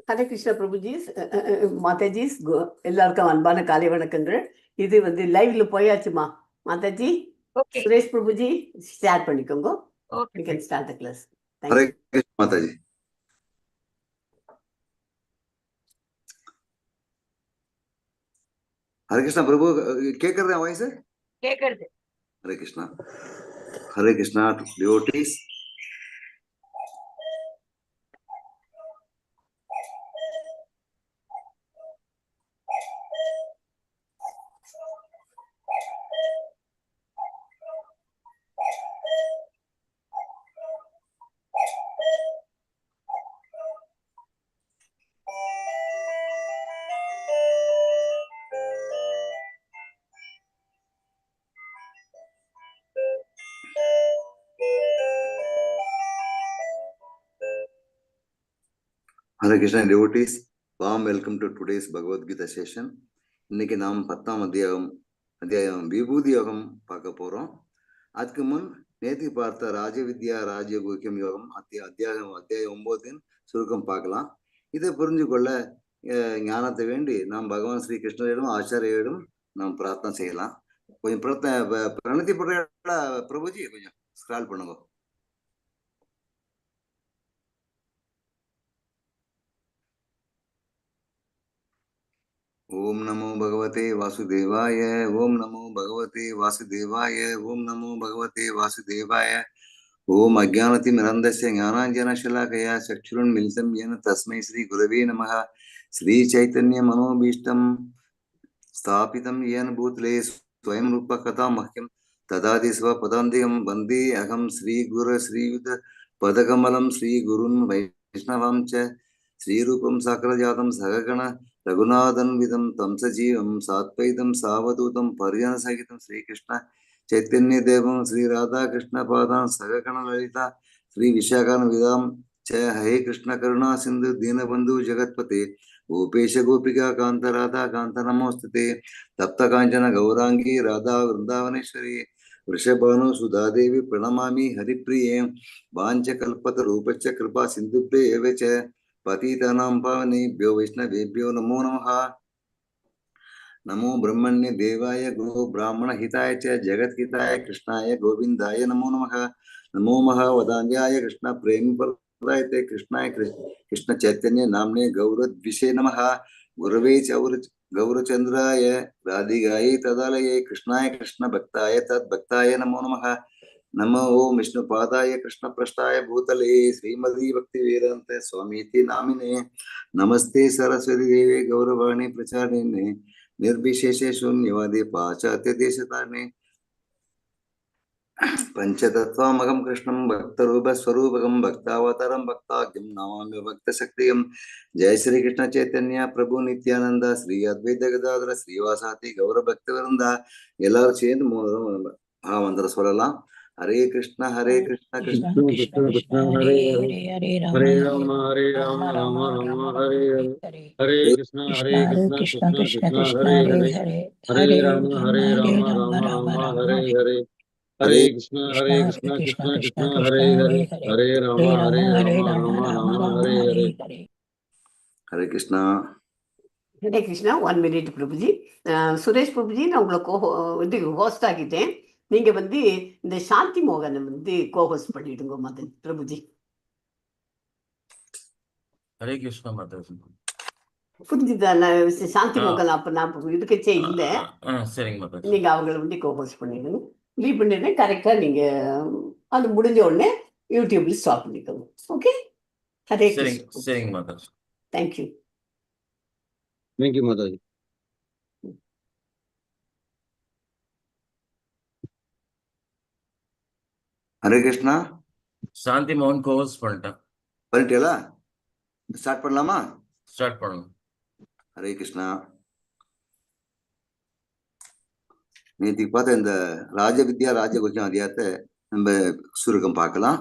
ஹரே கிருஷ்ணா பிரபுஜிஸ், மாதாஜிஸ், எல்லாருக்கும் அன்பான காலை வணக்கங்கள். இது லைவ்ல போயாச்சுமா மாதாஜி? சுரேஷ் பிரபுஜி ஷேர் பண்ணிக்கோங்க. You can start the class. Thank Hare you. Krishna माताजी. हरे कृष्णा प्रभु, क्या कर रहे हैं वहीं से? क्या करते? Hare Krishna devotees. Hare Krishna devotees, warm welcome to today's Bhagavad Gita session. இன்னைக்கு நாம் 10ஆம் அத்தியாயம் விபூதி யோகம் பார்க்க போறோம். அதுக்கு முன் நேற்று பார்த்த ராஜவித்யா ராஜயோகியம் யோகம் அத்தியாயம் 9 சுருக்கம் பார்க்கலாம். இதை புரிஞ்சு கொள்ள ஞானத்தை வேண்டி நாம் பகவான் ஸ்ரீ கிருஷ்ணரிடம் ஆச்சாரியிடம் நாம் பிரார்த்தனை செய்யலாம். கொஞ்சம் பிரணத்தி போடுற பிரபுஜி கொஞ்சம் ஸ்க்ரால் பண்ணுங்க. ओम नमो भगवते वासुदेवाय. ओम नमो भगवते वासुदेवाय. ओम नमो भगवते वासुदेवाय. ओम अज्ञानतिमिरन्धस्य ज्ञानाञ्जनशलाकया चक्षुरुन्मिलितं येन तस्मै श्री गुरवे नमः. श्री चैतन्य मनोभीष्टं स्थापितं येन भूतले स्वयं रूपकथां मह्यं ददाति स्वपदान्तिकं वन्दे अहं श्रीगुर श्रीयुत पदकमलं श्रीगुरुन् वैष्णवं च श्रीरूपं सकलजातं सहगण रघुनाथन्वितं तं सजीवं सात्वैतं सावधूतं पर्यनसहितं श्रीकृष्ण चैतन्यदेवं श्री राधाकृष्णपादां सगगण ललिता श्री विशाखान्वितां च हरे कृष्ण करुणा सिंधु दीनबंधु जगत्पते गोपेश गोपिका कांत राधा कांत नमोस्तुते तप्त कांचन गौरांगी राधा वृंदावनेश्वरी वृषभानु सुधा देवी प्रणमामि हरिप्रिये वाञ्छकल्पतरूपश्च कृपा सिन्धुभ्यो एव च पतितानां पावनेभ्यो वैष्णवेभ्यो नमो नमः. नमो ब्रह्मण्य देवाय गो ब्राह्मण हिताय च जगत हिताय कृष्णाय गोविंदाय नमो नमः. नमो महावदान्याय कृष्ण प्रेम प्रदायते कृष्णाय कृष्ण चैतन्य नामने गौरद्विषे नमः. गुरवे गौरचंद्राय राधिकायै तदालये कृष्णाय कृष्ण भक्ताय तद्भक्ताय नमो नमः. नमो ओम विष्णुपादाय कृष्णप्रष्टाय भूतले श्रीमती भक्ति वेदांत स्वामीति नामिने नमस्ते सरस्वती देवे गौरवाणी प्रचारिणे निर्विशेषे शून्यवादी पाश्चात्य देशतारिणे पंचतत्त्वामहं कृष्णं भक्तरूपस्वरूपकं भक्तावतारं भक्ताख्यं नमामि भक्तशक्तिं. जय श्री कृष्ण चैतन्य प्रभु नित्यानंद श्री अद्वैत गदाधर श्रीवासाति गौर भक्तवृंद. எல்லாரும் சேர்ந்து 3 மந்திரம் சொல்லலாம். हरे कृष्ण कृष्ण कृष्ण कृष्ण हरे हरे हरे राम राम राम हरे हरे हरे कृष्ण कृष्ण कृष्ण हरे हरे हरे राम राम राम हरे हरे हरे कृष्ण कृष्ण कृष्ण हरे हरे हरे राम राम हरे हरे. हरे कृष्णा. ஹரே கிருஷ்ணா. 1 minute பிரபுஜி. சுரேஷ் பிரபுஜி, நான் உங்களை ஹோஸ்ட் ஆகிட்டேன். நீங்க இந்த சாந்தி மோகனை கோஹோஸ்ட் பண்ணிடுங்க மதன் பிரபுஜி. ஹரே கிருஷ்ணா மாதாஜி. புரிஞ்சுதா? சாந்தி மோகன் அப்ப நான் இருக்கச்சே இல்ல. சரிங்க மாதாஜி. நீங்க அவங்களை கோஹோஸ்ட் பண்ணிடுங்க. லீவ் பண்ணிடுங்க. கரெக்டா நீங்க அது முடிஞ்ச உடனே யூடியூப்ல ஸ்டாப் பண்ணிக்கோங்க. ஓகே? ஹரே கிருஷ்ணா. சரிங்க மாதாஜி. தேங்க்யூ. தேங்க்யூ மாதாஜி. हरे कृष्णा. சாந்தி மோகன் கோர்ஸ் பண்ணிட்டீங்களா? ஸ்டார்ட் பண்ணலாமா? ஸ்டார்ட் பண்ணுங்க. ஹரே கிருஷ்ணா. நேற்று பார்த்த இந்த ராஜவித்யா ராஜகுஜம் அத்தியாயத்தை நம்ம சுருக்கம் பார்க்கலாம்.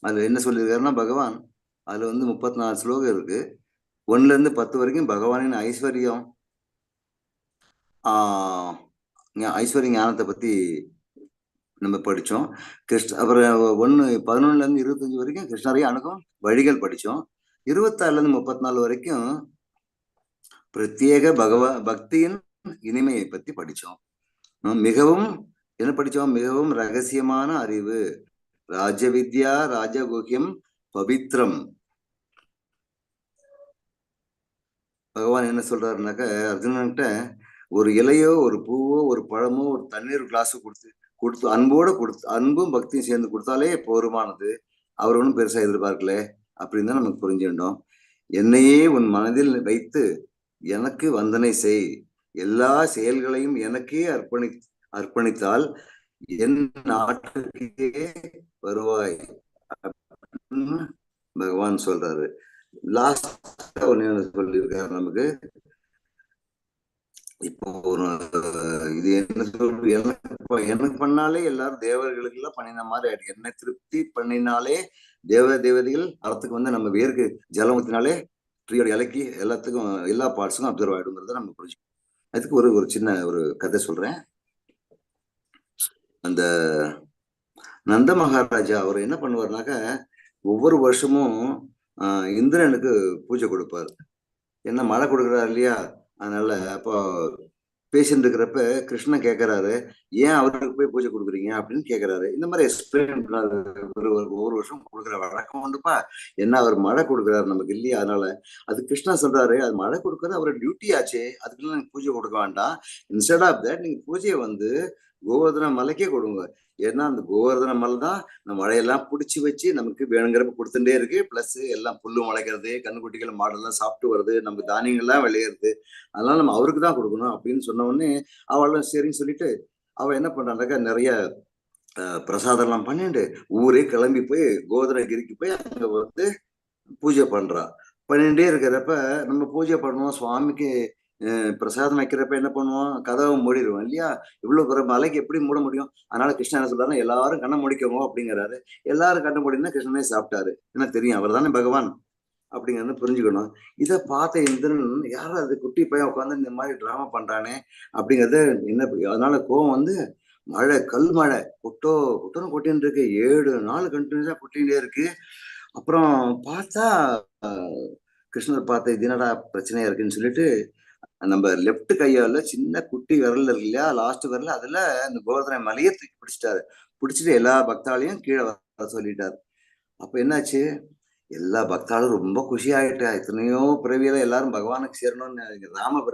அதுல என்ன சொல்லியிருக்காருன்னா, பகவான் அதுல 34 ஸ்லோகம் இருக்கு. 1ல இருந்து 10 வரைக்கும் பகவானின் ஐஸ்வர்யம் ஐஸ்வர்ய ஞானத்தை பத்தி நம்ம படிச்சோம். அப்புறம் 11ல இருந்து 25 வரைக்கும் கிருஷ்ணரை அணுகும் வழிகள் படிச்சோம். 26 34 வரைக்கும் பிரத்யேக பக்தியின் இனிமையை பத்தி படிச்சோம். மிகவும் என்ன படிச்சோம்? மிகவும் ரகசியமான அறிவு, ராஜவித்யா ராஜகுஹ்யம் பவித்ரம். பகவான் என்ன சொல்றாருனாக்க, அர்ஜுனன்கிட்ட ஒரு இலையோ ஒரு பூவோ ஒரு பழமோ ஒரு தண்ணீர் கிளாஸோ கொடுத்து அன்போட அன்பும் பக்தியும் சேர்ந்து கொடுத்தாலே போருமானது. அவர் ஒன்றும் பெருசா எதிர்பார்க்கல அப்படின்னு தான் நமக்கு புரிஞ்சுட்டோம். என்னையே உன் மனதில் வைத்து எனக்கு வந்தனை செய், எல்லா செயல்களையும் எனக்கே அர்ப்பணித்தால் என் நாட்டுக்கே வருவாய் அப்படின்னு பகவான் சொல்றாரு. லாஸ்ட் ஒன்னு சொல்லியிருக்காரு நமக்கு. இப்போ ஒரு இது என்ன சொல்றது, எனக்கு பண்ணாலே எல்லாரும் தேவர்களுக்கு எல்லாம் பண்ணின மாதிரி ஆயிடுச்சு. என்ன திருப்தி பண்ணினாலே தேவதைகள் அறத்துக்கு வந்து நம்ம வேருக்கு ஜலம் ஊத்தினாலே ட்ரீயோட இலைக்கு எல்லாத்துக்கும் எல்லா பார்ட்ஸுக்கும் அப்சர்வ் ஆயிடுங்கிறத நம்ம புரிஞ்சுக்கணும். அதுக்கு ஒரு சின்ன ஒரு கதை சொல்றேன். அந்த நந்த மகாராஜா அவர் என்ன பண்ணுவார்னாக்க, ஒவ்வொரு வருஷமும் இந்திரனுக்கு பூஜை கொடுப்பார். என்ன மழை கொடுக்குறாரு இல்லையா, அதனால அப்போ பேசிட்டு இருக்கிறப்ப கிருஷ்ணன் கேட்கிறாரு, ஏன் அவருக்கு போய் பூஜை கொடுக்குறீங்க அப்படின்னு கேட்கிறாரு. இந்த மாதிரி எக்ஸ்பிளைன் பண்ணாரு. ஒவ்வொரு வருஷம் கொடுக்குற வழக்கம் உண்டுப்பா, என்ன அவர் மழை கொடுக்குறாரு நமக்கு இல்லையா, அதனால அது கிருஷ்ணா சொல்றாரு, அது மழை கொடுக்கறது அவரோட டியூட்டி ஆச்சு, அதுக்குள்ள நீங்க பூஜை கொடுக்க வேண்டாம். இன்ஸ்டெட் ஆஃப் தட் நீங்க பூஜையை வந்து கோவர்தன மலைக்கே கொடுங்க. ஏன்னா அந்த கோவர்தன மலை தான் நம்ம மழையெல்லாம் பிடிச்சி வச்சு நமக்கு வேணுங்கிறப்ப கொடுத்துட்டே இருக்கு. பிளஸ் எல்லாம் புல்லு முளைக்கிறது, கண்ணுக்குட்டிகள் மாடெல்லாம் சாப்பிட்டு வருது, நமக்கு தானியங்கள்லாம் விளையிறது, அதனால நம்ம அவருக்கு தான் கொடுக்கணும் அப்படின்னு சொன்ன உடனே அவளும் சரின்னு சொல்லிட்டு அவ என்ன பண்றாங்க, நிறைய பிரசாதம் எல்லாம் பண்ணிட்டு ஊரே கிளம்பி போய் கோவர்தனகிரிக்கு போய் அங்க வந்து பூஜை பண்றா. பண்ணிட்டே இருக்கிறப்ப நம்ம பூஜை பண்ணுவோம், சுவாமிக்கு பிரசாதம் வைக்கிறப்ப என்ன பண்ணுவோம், கதவை மூடிடுவோம் இல்லையா. இவ்வளவு பெரிய மலைக்கு எப்படி மூட முடியும்? அதனால கிருஷ்ணன் என்ன சொல்றாரு, எல்லாரும் கண்ணை முடிக்கவோ அப்படிங்கிறாரு. எல்லாரும் கண்ணை மூடினா கிருஷ்ணனே சாப்பிட்டாரு. என்ன தெரியும், அவர் தானே பகவான் அப்படிங்கிறத புரிஞ்சுக்கணும். இதை பார்த்த இந்திரன், யாரும் அது குட்டி பையன் உட்காந்து இந்த மாதிரி டிராமா பண்றானே அப்படிங்கறது என்ன, அதனால கோவம் வந்து மழை, கல் மழை கொட்டோன்னு கொட்டின்னு இருக்கு. 7 நாள் கண்டினியூஸா கொட்டிகிட்டே இருக்கு. அப்புறம் பார்த்தா கிருஷ்ணர் பார்த்த இது என்னடா பிரச்சனையா இருக்குன்னு சொல்லிட்டு நம்ம லெப்ட் கையால சின்ன குட்டி விரல் இருக்கு இல்லையா, லாஸ்ட் விரல், அதுல அந்த கோவர்தன மலையை தூக்கி பிடிச்சிட்டாரு. பிடிச்சிட்டு எல்லா பக்தாலையும் கீழே வர சொல்லிட்டாரு. அப்ப என்னாச்சு, எல்லா பக்தாலும் ரொம்ப குஷி ஆயிட்டா. எத்தனையோ பிறவியில எல்லாரும் பகவானுக்கு சேரணும்னு ராம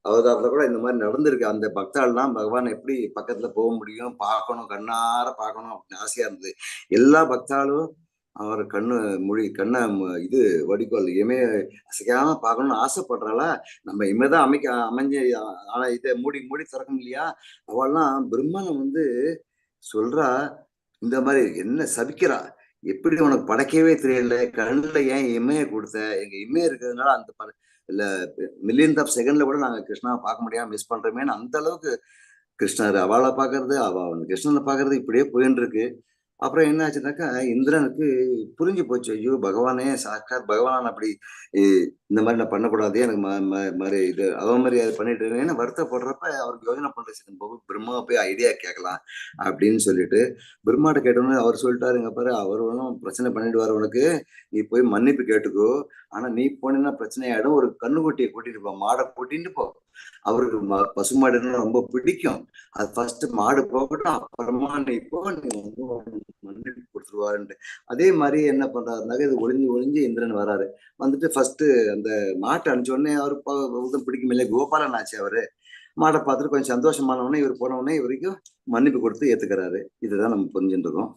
அவதாரத்துல கூட இந்த மாதிரி நடந்திருக்கு. அந்த பக்தாள்லாம் பகவான் எப்படி பக்கத்துல போக முடியும், பார்க்கணும், கண்ணார பார்க்கணும் அப்படின்னு ஆசையா இருந்தது. எல்லா பக்தாலும் அவர் கண்ணை இது வடிக்கோல் இமே அசைக்காம பார்க்கணும்னு ஆசைப்படுறாளா. நம்ம இமைதான் அமைஞ்சு ஆனா இதை மூடி திறக்கணும் இல்லையா. அவள்லாம் பிரம்மனை வந்து சொல்றா, இந்த மாதிரி என்ன சபிக்கிறா, எப்படி உனக்கு படைக்கவே தெரியல, கண்ணுல ஏன் இமைய கொடுத்த, எங்க இமைய இருக்கிறதுனால அந்த இல்ல மில்லியன்ஸ் ஆஃப் செகண்ட்ல கூட நாங்க கிருஷ்ணாவை பார்க்க முடியாம மிஸ் பண்றோமேன்னு அந்த அளவுக்கு கிருஷ்ணர் அவளை பாக்குறது, கிருஷ்ணனை பாக்குறது இப்படியே போயின்னு இருக்கு. அப்புறம் என்ன ஆச்சுனாக்கா, இந்திரனுக்கு புரிஞ்சு போச்சு, ஐயோ பகவானே சாட்சாத் பகவான் அப்படி இந்த மாதிரி நான் பண்ணக்கூடாது, எனக்கு மாதிரி இது அவன் மாதிரி அது பண்ணிட்டு இருக்கேன்னு வருத்தப்படுறப்ப அவருக்கு யோசனை பண்றது, பிரம்மா போய் ஐடியா கேட்கலாம் அப்படின்னு சொல்லிட்டு பிரம்மாட்ட கேட்டோன்னு அவர் சொல்லிட்டாருங்க பாரு, அவர் ஒன்றும் பிரச்சனை பண்ணிடுவார் உனக்கு, நீ போய் மன்னிப்பு கேட்டுக்கோ, ஆனா நீ போனீங்கன்னா பிரச்சனை ஆயிடும், ஒரு கண்ணுக்குட்டியை கூட்டிட்டு போ, மாடை கூட்டிட்டு போ, அவருக்கு பசுமாடுன்னா ரொம்ப பிடிக்கும், அது ஃபர்ஸ்ட் மாடு போகட்டும், அப்புறமா நீ போ, நீ வந்து மன்னிப்பு கொடுத்துருவாருன்ட்டு. அதே மாதிரி என்ன பண்றாருனாக்க, இது ஒளிஞ்சு இந்திரன் வராரு. வந்துட்டு ஃபர்ஸ்ட் அந்த மாட்டை அனுப்பிச்ச உடனே அவருக்கு பிடிக்கும் இல்லையா, கோபாலன் ஆச்சு அவரு. மாடை பார்த்துட்டு கொஞ்சம் சந்தோஷமானவொடனே இவர் போன உடனே இவரைக்கும் மன்னிப்பு கொடுத்து ஏத்துக்கிறாரு. இதுதான் நம்ம புரிஞ்சுட்டு இருக்கோம்.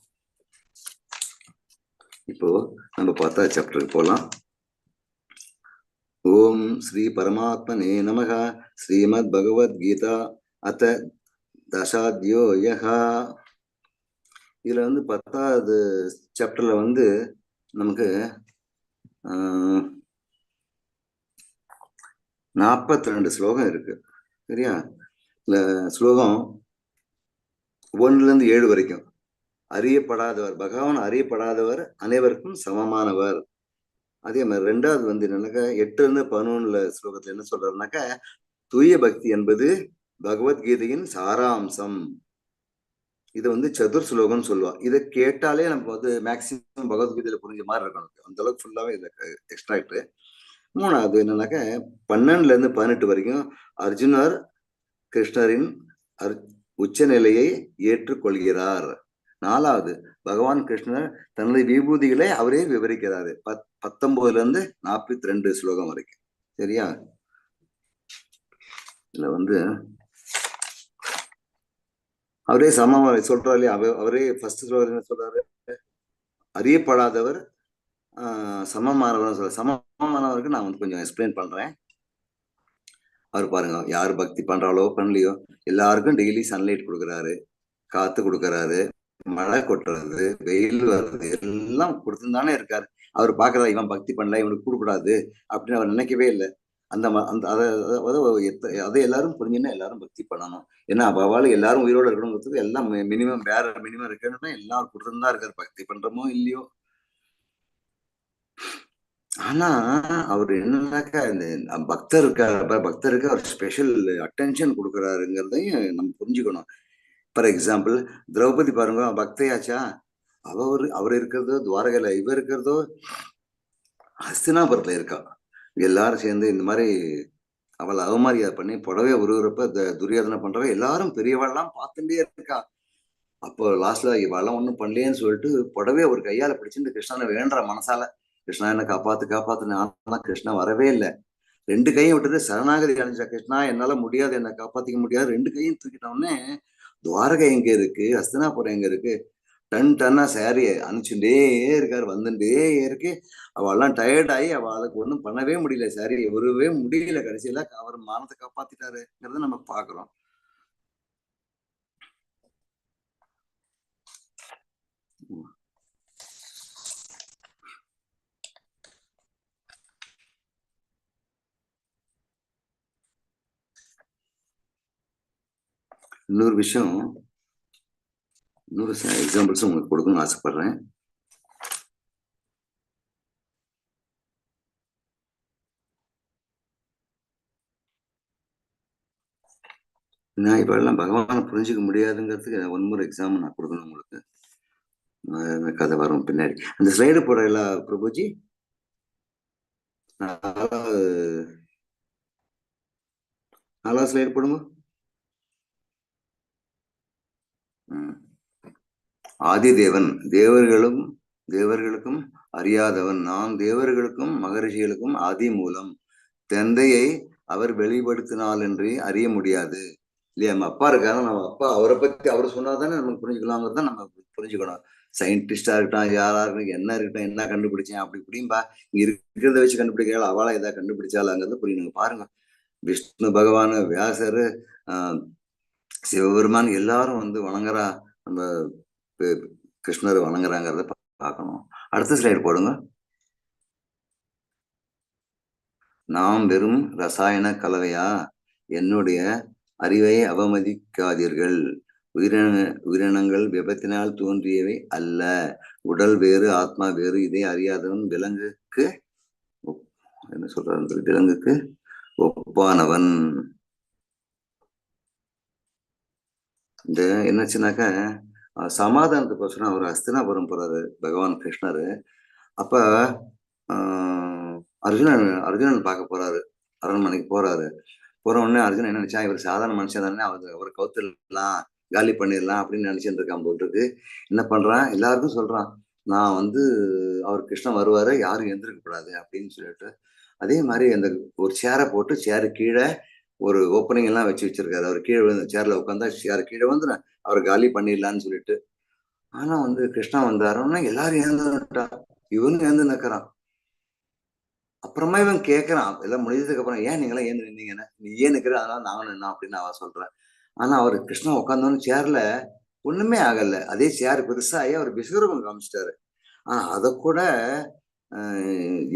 இப்போ நம்ம பார்த்தா சாப்டருக்கு போலாம். ஓம் ஸ்ரீ பரமாத்மனே நமக. ஸ்ரீமத் பகவத்கீதா அத தசாத்யோயஹ. இதுல வந்து 10வது சாப்டர்ல வந்து நமக்கு 42 ஸ்லோகம் இருக்கு சரியா. இந்த ஸ்லோகம் 1ல இருந்து 7 வரைக்கும். அறியப்படாதவர், பகவான் அறியப்படாதவர், அனைவருக்கும் சமமானவர். அதே மாதிரி 2வது வந்து என்னன்னாக்கா 8ல இருந்து 11 ஸ்லோகத்துல என்ன சொல்றாருனாக்கா, தூய பக்தி என்பது பகவத்கீதையின் சாராம்சம். இது வந்து சதுர் ஸ்லோகம்னு சொல்லுவா. இதை கேட்டாலே நமக்கு வந்து மேக்சிமம் பகவத்கீதையில புரிஞ்ச மாதிரி இருக்கணும். அந்த அளவுக்கு ஃபுல்லாவே இதுல எக்ஸ்ட்ராக்ட். மூணாவது என்னன்னாக்க 12ல இருந்து 18 வரைக்கும் அர்ஜுனர் கிருஷ்ணரின் உச்சநிலையை ஏற்றுக்கொள்கிறார். 4வது பகவான் கிருஷ்ணர் தனது விபூதிகளை அவரே விவரிக்கிறாரு. 19ல இருந்து 42 ஸ்லோகம் வரைக்கும். சரியா? இதுல வந்து அவரே சொல்றாரு இல்லையா, அவரே ஃபர்ஸ்ட் ஸ்லோகம் என்ன சொல்றாரு? அறியப்படாதவர் சமமானவர் சொல்ற. சமமானவருக்கு நான் வந்து கொஞ்சம் எக்ஸ்பிளைன் பண்றேன். அவர் பாருங்க, யார் பக்தி பண்றாளோ பண்ணலையோ எல்லாருக்கும் டெய்லி சன்லைட் கொடுக்குறாரு, காத்து கொடுக்கறாரு, மழை கொட்டுறது, வெயில் வர்றது, எல்லாம் கொடுத்துதானே இருக்காரு. அவர் பாக்குறாரு இவன் பக்தி பண்ணல, இவனுக்கு கொடுக்கூடாது அப்படின்னு அவர் நினைக்கவே இல்லை. அந்த அதை எல்லாரும் புரிஞ்சுன்னா எல்லாரும் பக்தி பண்ணணும். ஏன்னா அவாவால எல்லாரும் உயிரோட இருக்கணுங்கிறதுக்கு எல்லாம் மினிமம் இருக்கணும்னா எல்லாரும் கொடுத்துதான் இருக்காரு, பக்தி பண்றோமோ இல்லையோ. ஆனா அவர் என்னன்னாக்கா இந்த பக்தருக்கு அவர் ஸ்பெஷல் அட்டென்ஷன் கொடுக்குறாருங்கிறதையும் நம்ம புரிஞ்சுக்கணும். ஃபார் எக்ஸாம்பிள் திரௌபதி பாருங்க, பக்தையாச்சா, அவர் இருக்கிறதோ துவாரகையில, இவ இருக்கிறதோ ஹஸ்தினாபுரத்துல இருக்கா. எல்லாரும் சேர்ந்து இந்த மாதிரி அவளை அவமரியாதை பண்ணி புடவைய உருவுறப்ப துரியோதனை பண்றவ எல்லாரும் பெரியவாள்லாம் பார்த்துட்டே இருக்கா. அப்போ லாஸ்ட்ல இவெல்லாம் ஒண்ணும் பண்ணலையேன்னு சொல்லிட்டு புடவைய ஒரு கையால பிடிச்சிட்டு கிருஷ்ணனை வேண்ட மனசால, கிருஷ்ணா என்ன காப்பாத்துன்னு. ஆனா கிருஷ்ணா வரவே இல்லை. 2 கையும் விட்டுட்டு சரணாகதி அடைஞ்சா. கிருஷ்ணா என்னால முடியாது, என்னை காப்பாத்திக்க முடியாது. 2 கையும் தூக்கிட்டோடனே துவாரகை எங்க இருக்கு, ஹஸ்தினாபுரம் எங்க இருக்கு, டன்னா சாரிய அனுப்பிச்சுட்டே இருக்காரு, வந்துட்டே இருக்கு. அவெல்லாம் டயர்ட் ஆகி அவளுக்கு ஒன்றும் பண்ணவே முடியல, சாரி உருவே முடியல. கடைசியில அவர் மானத்தை காப்பாத்திட்டாருங்கிறத நம்ம பாக்குறோம். இன்னொரு விஷயம், இன்னொரு எக்ஸாம்பிள்ஸ் உங்களுக்கு கொடுக்கணும்னு ஆசைப்படுறேன். நான் இப்ப எல்லாம் பகவானை புரிஞ்சுக்க முடியாதுங்கிறதுக்கு ஒன்மொரு எக்ஸாம்பிள் நான் கொடுக்கணும் உங்களுக்கு. கதை வரும் பின்னாடி. அந்த ஸ்லைடு போடல பிரபுஜி, 4வது ஸ்லைடு போடுங்க. ஆதிதேவன் தேவர்களுக்கும் அறியாதவன், நான் தேவர்களுக்கும் மகரிஷிகளுக்கும் ஆதி மூலம். தந்தையை அவர் வெளிப்படுத்தினாலின்றி அறிய முடியாது. இல்லையா? நம்ம அப்பா இருக்காரு, நம்ம அப்பா அவரை பத்தி அவர் சொன்னாதானே நமக்கு புரிஞ்சுக்கலாங்கிறத நம்ம புரிஞ்சுக்கணும். சயின்டிஸ்டா இருக்கட்டும், யாரா இருக்கட்டும், என்ன இருக்கட்டும், என்ன கண்டுபிடிச்சேன் அப்படி இப்படின்பா, இங்க இருக்கிறத வச்சு கண்டுபிடிக்கல, அவளா ஏதாவது கண்டுபிடிச்சாலாங்கிறத புரியுங்க. பாருங்க, விஷ்ணு பகவான், வியாசர், சிவபெருமான் எல்லாரும் வந்து வணங்குறா, நம்ம கிருஷ்ணர் வணங்குறாங்கிறத பார்க்கணும். அடுத்த ஸ்லைடு போடுங்க. நாம் வெறும் ரசாயன கலவையா, என்னுடைய அறிவை அவமதிக்காதீர்கள். உயிரினங்கள் விபத்தினால் தோன்றியவை அல்ல. உடல் வேறு, ஆத்மா வேறு. இதை அறியாதவன் விலங்குக்கு என்ன சொல்றாரு, விலங்குக்கு ஒப்பானவன். இந்த என்னச்சுனாக்க சமாதானத்துக்கோசரம் அவர் ஹஸ்தினாபுரம் போறாரு பகவான் கிருஷ்ணர். அப்ப அர்ஜுனன் பார்க்க போறாரு, அரண்மனைக்கு போறாரு. போற உடனே அர்ஜுனன் என்ன நினைச்சா, இவர் சாதாரண மனுஷன் தானே, அவர் கவுத்துடலாம், காலி பண்ணிடலாம் அப்படின்னு நினைச்சுட்டு இருக்கான் போல் இருக்கு. என்ன பண்றான், எல்லாருக்கும் சொல்றான், நான் வந்து அவர் கிருஷ்ணன் வருவாரு, யாரும் எந்திருக்க கூடாது அப்படின்னு சொல்லிட்டு. அதே மாதிரி அந்த ஒரு சேரை போட்டு, சேரு கீழே ஒரு ஓப்பனிங் எல்லாம் வச்சிருக்காரு. அவர் கீழே விழுந்த சேர்ல உட்காந்தா சேர் கீழே வந்து அவர் காலி பண்ணிடலான்னு சொல்லிட்டு. ஆனா வந்து கிருஷ்ணா வந்தாருன்னா எல்லாரும் ஏந்துட்டா, இவனும் ஏந்து நிற்கிறான். அப்புறமா இவன் கேட்கறான், எல்லாம் முடிஞ்சதுக்கு அப்புறம், ஏன் நீங்களாம் ஏந்து நின்னீங்கன்னா, நீ ஏன் நிக்கிற, அதனால நானும் நின்னா அப்படின்னு அவ சொல்றேன். ஆனா அவர் கிருஷ்ணா உட்காந்தோன்னு சேர்ல ஒண்ணுமே ஆகல. அதே சேர் பெருசாகி அவர் விஸ்வரூபம் காமிச்சிட்டாரு. அத கூட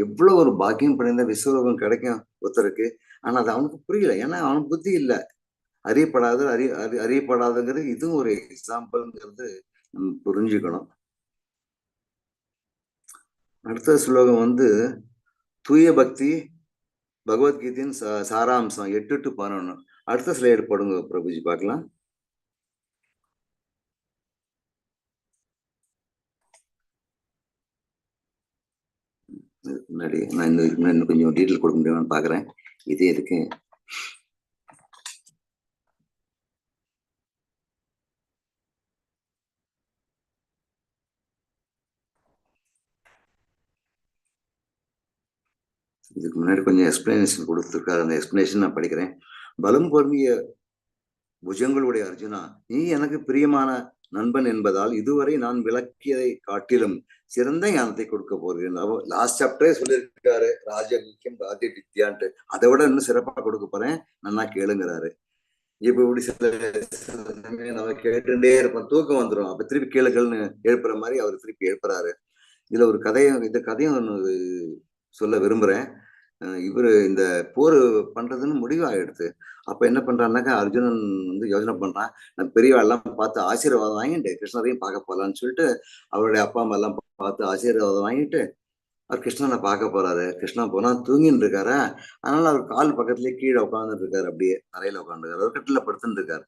எவ்வளவு ஒரு பாக்கியம் பண்ணியிருந்தா விஸ்வரூபம் கிடைக்கும் ஒருத்தருக்கு. ஆனா அது அவனுக்கு புரியல, ஏன்னா அவனுக்கு புத்தி இல்லை. அறியப்படாதுங்கிறது இதுவும் ஒரு எக்ஸாம்பிள்ங்கிறது நம்ம புரிஞ்சுக்கணும். அடுத்த ஸ்லோகம் வந்து தூய பக்தி பகவத்கீதையின் சாராம்சம் 8 to 11. அடுத்த ஸ்லைடு போடுங்க பிரபுஜி, பார்க்கலாம். இதுக்கு முன்னாடி நான் இன்னும் கொஞ்சம் டீட்டெயில் கொடுக்க முடியுமான்னு பாக்குறேன். இதே இருக்கு. இதுக்கு முன்னாடி கொஞ்சம் எக்ஸ்பிளனேஷன் கொடுத்துருக்காரு. அந்த எக்ஸ்பிளனேஷன் நான் படிக்கிறேன். பலம் பொருந்திய புஜங்களுடைய அர்ஜுனா, நீ எனக்கு பிரியமான நண்பன் என்பதால் இதுவரை நான் விளக்கியதை காட்டிலும் சிறந்த ஞானத்தை கொடுக்க போகிறேன். லாஸ்ட் சாப்டரே சொல்லியிருக்காரு, ராஜமுக்கியம் ராஜ வித்யான்ட்டு. அதை விட இன்னும் சிறப்பா கொடுக்க போறேன், நல்லா கேளுங்கிறாரு. இப்ப இப்படி சில நம்ம கேட்டுட்டே இருப்போம், தூக்கம் வந்துடும். அப்ப திருப்பி கேளுகள்னு எழுப்புற மாதிரி அவர் திருப்பி எழுப்புறாரு. இதுல ஒரு கதையும், இந்த கதையும் சொல்ல விரும்புறேன். இவரு இந்த போர் பண்றதுன்னு முடிவாயிடுது. அப்ப என்ன பண்றான்னாக்கா, அர்ஜுனன் வந்து யோசனை பண்றான், நான் பெரியவாள்லாம் பார்த்து ஆசீர்வாதம் வாங்கிட்டு கிருஷ்ணரையும் பார்க்க போலான்னு சொல்லிட்டு அவருடைய அப்பா அம்மா எல்லாம் பார்த்து ஆசீர்வாதம் வாங்கிட்டு அவர் கிருஷ்ணனை பார்க்க போறாரு. கிருஷ்ணன் போனா தூங்கின்னு இருக்காரு. அதனால அவர் கால் பக்கத்துலயே கீழே உட்காந்துட்டு இருக்காரு, அப்படியே தரையில உட்காந்துருக்காரு, அவர் கட்டில படுத்துட்டு இருக்காரு.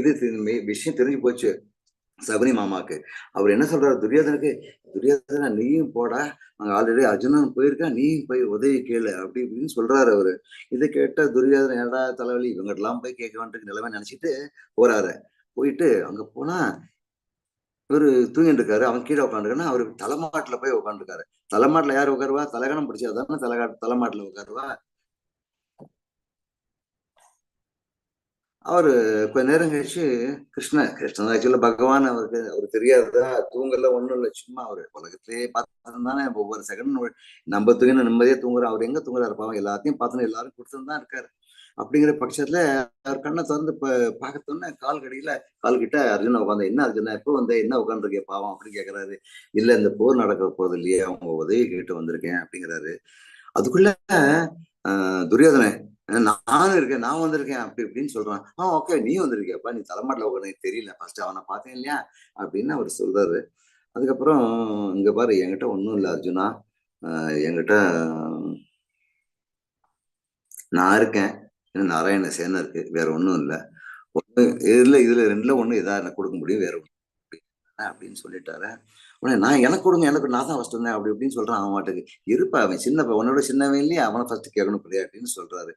இது விஷயம் தெரிஞ்சு போச்சு சபரி மாமாக்கு. அவர் என்ன சொல்றாரு துரியோதனுக்கு, துரியோதனா நீயும் போடா, அங்க ஆல்ரெடி அர்ஜுனன் போயிருக்கா, நீயும் போய் உதவி கேளு அப்படி இப்படின்னு சொல்றாரு அவரு. இதை கேட்ட துரியோதன ஏடா தலைவலி, இவங்கிட்ட எல்லாம் போய் கேட்க வேண்டிய நிலைமை நினைச்சிட்டு போறாரு. போயிட்டு அங்க போனா இவரு தூங்கிட்டு இருக்காரு. அவன் கீழே உட்காந்துருக்கானா, அவரு தலைமாட்டுல போய் உட்காந்துருக்காரு. தலைமாட்டுல யாரு உட்காருவா, தலகணம் பிடிச்சாதானே தலைமாட்டுல உட்காருவா. அவரு கொஞ்ச நேரம் கழிச்சு கிருஷ்ணன் ஆக்சுவலா பகவான் அவருக்கு தெரியாததா, தூங்கல ஒண்ணும் இல்லை, சும்மா அவரு உலகத்திலேயே பார்த்துதானே ஒவ்வொரு செகண்ட் நம்ம தூங்கின நிம்மதியா தூங்குறோம். அவர் எங்க தூங்குறாரு பாவம், எல்லாத்தையும் பார்த்துன்னு எல்லாரும் கொடுத்துன்னு தான் இருக்காரு. அப்படிங்கிற பட்சத்துல அவர் கண்ணை திறந்து பார்க்கத்தோன்னே கால் கிட்ட அர்ஜுனா உட்காந்து, என்ன அர்ஜுனா எப்போ வந்த, என்ன உட்காந்துருக்கே பாவம் அப்படின்னு கேட்கறாரு. இல்ல இந்த போர் நடக்க போறது இல்லையே, அவங்க உதவி கேட்டு வந்திருக்கேன் அப்படிங்கிறாரு. அதுக்குள்ள துரியோதனை, நானும் இருக்கேன், நான் வந்திருக்கேன் அப்படி இப்படின்னு சொல்றான். ஓகே நீ வந்திருக்கியப்பா, நீ தலைமாட்டில் உட்காந்து தெரியல, ஃபர்ஸ்ட் அவனை பார்த்தேன் இல்லையா அப்படின்னு அவர் சொல்றாரு. அதுக்கப்புறம் இங்க பாரு, என்கிட்ட ஒன்றும் இல்லை அர்ஜுனா, என்கிட்ட நான் இருக்கேன், நாராயண சேனை இருக்கு, வேற ஒன்றும் இல்லை. இதுல ரெண்டுல ஒண்ணு எதா எனக்கு கொடுக்க முடியும், வேற ஒண்ணு அப்படின்னு சொல்லிட்டாரு. உடனே நான் எனக்கு கொடுங்க, நான் தான் ஃபர்ஸ்ட் வந்தேன் அப்படி இப்படின்னு சொல்றான். அவன் மாட்டுக்கு இருப்பா, அவன் சின்னப்ப உன்னோட சின்னவன் இல்லையா, அவனை ஃபர்ஸ்ட் கேட்கணும் பிரியா அப்படின்னு சொல்றாரு.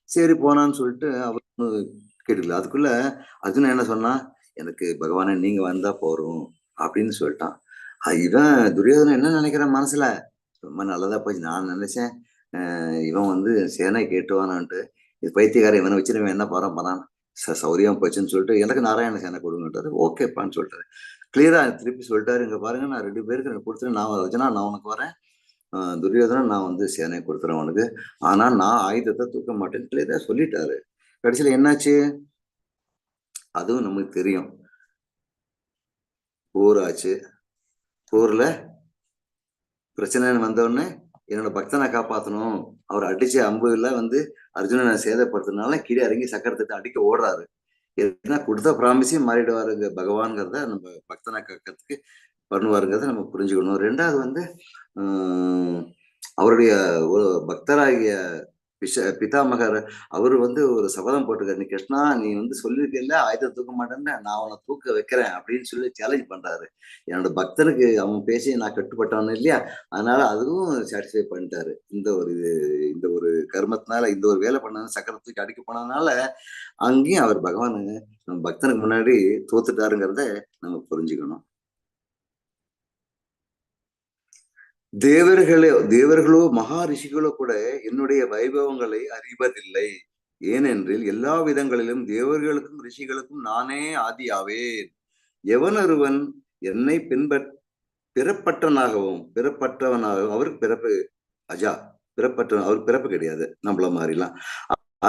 சரி போனான்னு சொல்லிட்டு அவர் கேட்டுக்கல. அதுக்குள்ள அர்ஜுனன் என்ன சொன்னா, எனக்கு பகவானே நீங்க வந்தா போறோம் அப்படின்னு சொல்லிட்டான். இவன் துரியோதனன் என்ன நினைக்கிறான் மனசுல, ரொம்ப நல்லதா போச்சு. நான் நினைச்சேன் இவன் வந்து சேனை கேட்டுவானான்ட்டு, இது பைத்தியக்காரன், இவனை வச்சு இவன் என்ன போறான் சௌரியம் போச்சுன்னு சொல்லிட்டு எனக்கு நாராயண சேனை கொடுங்கட்டாரு. ஓகேப்பான்னு சொல்லிட்டாரு. கிளியரா திருப்பி சொல்லிட்டாரு, இங்க பாருங்க நான் 2 பேருக்கு கொடுத்துட்டு, நான் ரஜனா நான் உனக்கு வரேன், துரியோதனன் நான் வந்து சேனையை கொடுத்துறேன் உனக்கு, ஆனா நான் ஆயுதத்தை தூக்க மாட்டேன்னு கிளியரா சொல்லிட்டாரு. கடைசியில என்னாச்சு அதுவும் நமக்கு தெரியும். போர் ஆச்சு. போர்ல பிரச்சனைன்னு வந்தோடனே என்னோட பக்தனை காப்பாற்றணும், அவர் அடிச்ச அம்புல வந்து அர்ஜுனனை சேதப்படுத்தினால கீழே இறங்கி சக்கரத்தை அடிக்க ஓடுறாரு. ஏன்னா கொடுத்த ப்ராமிஸையும் மாறிடுவாருங்க பகவான்கிறத நம்ம பக்தனை காக்கிறதுக்கு பண்ணுவாருங்கிறத நம்ம புரிஞ்சுக்கணும். ரெண்டாவது வந்து அவருடைய ஒரு பக்தராகிய பிதாமகர் அவரு வந்து ஒரு சபதம் போட்டுக்காரு, நீ கிருஷ்ணா நீ வந்து சொல்லியிருக்கல ஆயுதம் தூக்க மாட்டேன்னு, நான் அவனை தூக்க வைக்கிறேன் அப்படின்னு சொல்லி சேலஞ்ச் பண்றாரு. என்னோட பக்தனுக்கு அவன் பேசி நான் கட்டுப்பட்டவன் இல்லையா, அதனால அதுவும் சாட்டிஸ்ஃபை பண்ணிட்டாரு. இந்த ஒரு கர்மத்தினால, இந்த ஒரு வேலை பண்ண சக்கரத்துக்கு அடிக்க போனதுனால அங்கேயும் அவர் பகவான் நம்ம பக்தனுக்கு முன்னாடி தோத்துட்டாருங்கிறத நம்ம புரிஞ்சுக்கணும். தேவர்களோ மகா ரிஷிகளோ கூட என்னுடைய வைபவங்களை அறிவதில்லை. ஏனென்றில் எல்லா விதங்களிலும் தேவர்களுக்கும் ரிஷிகளுக்கும் நானே ஆதியாவேன். எவனொருவன் என்னை பிறப்பற்றவனாகவும் அவருக்கு பிறப்பு அவருக்கு பிறப்பு கிடையாது, நம்மள மாதிரிலாம்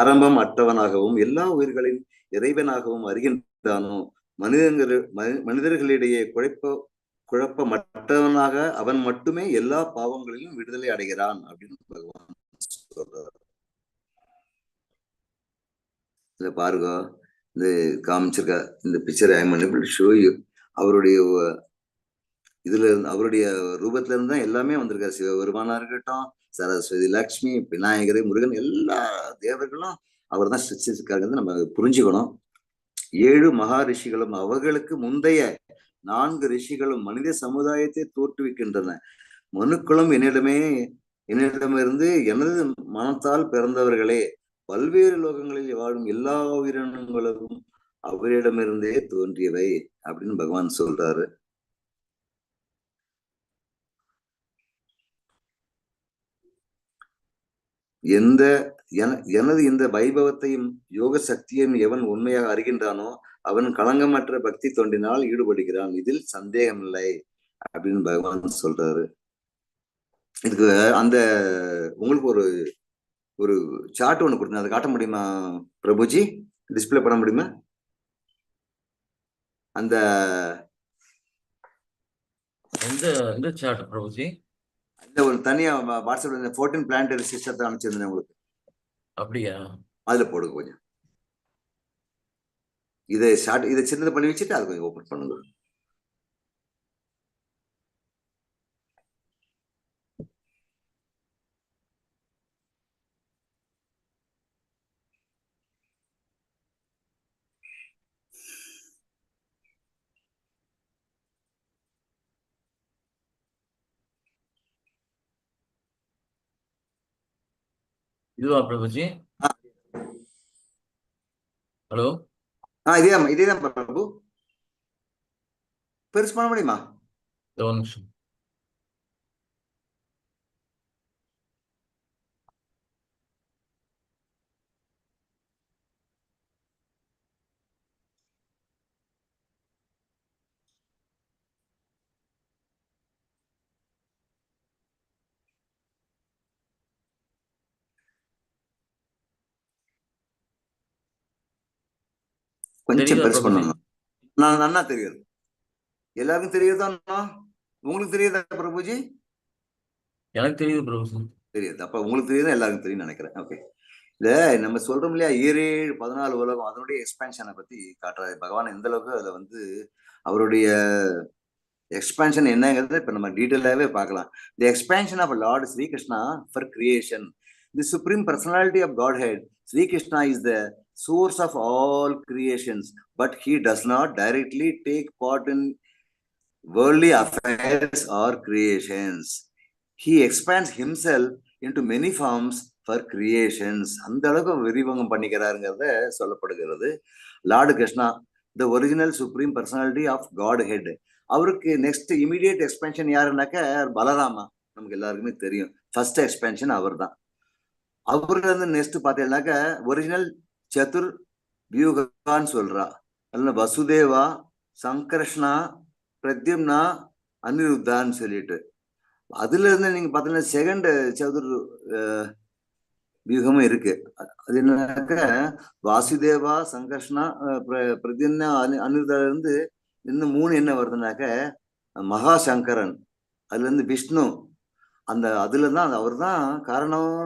ஆரம்பம் அற்றவனாகவும் எல்லா உயிர்களின் இறைவனாகவும் அறிகின்றானோ, மனிதர்களிடையே குழப்பமற்றவனாக அவன் மட்டுமே எல்லா பாவங்களிலும் விடுதலை அடைகிறான் அப்படின்னு பகவான் சொல்றார். இத பாருங்க, இந்த காமிச்சிருக்க இந்த பிக்சர் ஐ மன்னிபிள் ஷோ யூ. அவருடைய அவருடைய ரூபத்துல இருந்து தான் எல்லாமே வந்திருக்காரு. சிவபெருமானா இருக்கட்டும், சரஸ்வதி, லக்ஷ்மி, விநாயகர், முருகன், எல்லா தேவர்களும் அவர் தான் சிருஷ்டிச்சிருக்காருங்கிறது நம்ம புரிஞ்சுக்கணும். 7 மகா ரிஷிகளும் அவர்களுக்கு முந்தைய 4 ரிஷிகளும் மனித சமுதாயத்தை தோற்றுவிக்கின்றன. மனுக்களும் என்னிடமிருந்து எனது மனத்தால் பிறந்தவர்களே, பல்வேறு லோகங்களில் வாழும் எல்லா உயிரினங்களும் அவரிடமிருந்தே தோன்றியவை அப்படின்னு பகவான் சொல்றாரு. எனது இந்த வைபவத்தையும் யோக சக்தியையும் எவன் உண்மையாக அறிகின்றானோ அவன் களங்கமற்ற பக்தி தொண்டினால் ஈடுபடுகிறான், இதில் சந்தேகமில்லை அப்படின்னு பகவான் சொல்றாரு. இதுக்கு அந்த உங்களுக்கு ஒரு சார்ட் ஒண்ணு கொடுத்தேன், அதை காட்ட முடியுமா பிரபுஜி? டிஸ்பிளே பண்ண முடியுமா? அந்த எந்த சார்ட் பிரபுஜி? இந்த ஒரு தனியா வாட்ஸ்அப்ல 14 பிளானட்டரி சிஸ்டத்தை அனுப்பிச்சிருந்தேன் உங்களுக்கு. அப்படியா? அதுல போடுங்க கொஞ்சம். இதை சின்னது பண்ணி வச்சுட்டு அது கொஞ்சம் ஓபன் பண்ணுங்க. இதுவா பிரபுஜி? ஹலோ, இதேதான் பிரபு. பெருசு பண்ண முடியுமா? ஒரு நிமிஷம். கொஞ்சம் பெருசு பண்ணணும். நன்னா தெரியுது. எல்லாருக்கும் தெரியுதா? உங்களுக்கு தெரியுதா பிரபுஜி? எனக்கு தெரியுது பிரபுஜி. தெரியுது. அப்ப உங்களுக்கு தெரியுதா? எல்லாருக்கும் தெரியும் நினைக்கிறேன். ஓகே. இல்ல நம்ம சொல்றோம் இல்லையா, 7 14 உலகம், அதனுடைய எக்ஸ்பேன்ஷனை பத்தி காட்டுறாரு பகவான். எந்த அளவுக்கு அதுல வந்து அவருடைய எக்ஸ்பேன்ஷன் என்னங்கிறத இப்ப நம்ம டீட்டெயிலாவே பார்க்கலாம். The expansion of lord Sri Krishna for creation. The supreme personality of godhead Sri Krishna is the source of all creations, but he does not directly take part in worldly affairs or creations. He expands himself into many forms for creations. அந்த அளவுக்கு விரிவகம் பண்ணிக்கிறாருங்கிறத சொல்லப்படுகிறது. Lord Krishna, the original supreme personality of Godhead. அவருக்கு next immediate எக்ஸ்பென்ஷன் யாருன்னாக்க Balarama. நமக்கு எல்லாருக்குமே தெரியும், first எக்ஸ்பென்ஷன் அவர் தான். அவர்ல இருந்து நெக்ஸ்ட் பார்த்தீங்கன்னாக்க ஒரிஜினல் சதுர் வியூகான்னு சொல்றா. அதுல வசுதேவா, சங்கர்ஷ்ணா, பிரத்யும்னா, அனிருத்தான்னு சொல்லிட்டு அதுல இருந்து நீங்க பாத்தீங்கன்னா செகண்ட் சதுர் வியூகமும் இருக்கு. அது என்னன்னாக்க வாசுதேவா, சங்கர்ஷ்ணா, பிரத்யும்னா, அனிருத்தால இருந்து இன்னும் 3 என்ன வருதுனாக்க மகாசங்கரன், அதுல இருந்து விஷ்ணு. அதுலதான் அவர் தான் காரணம்,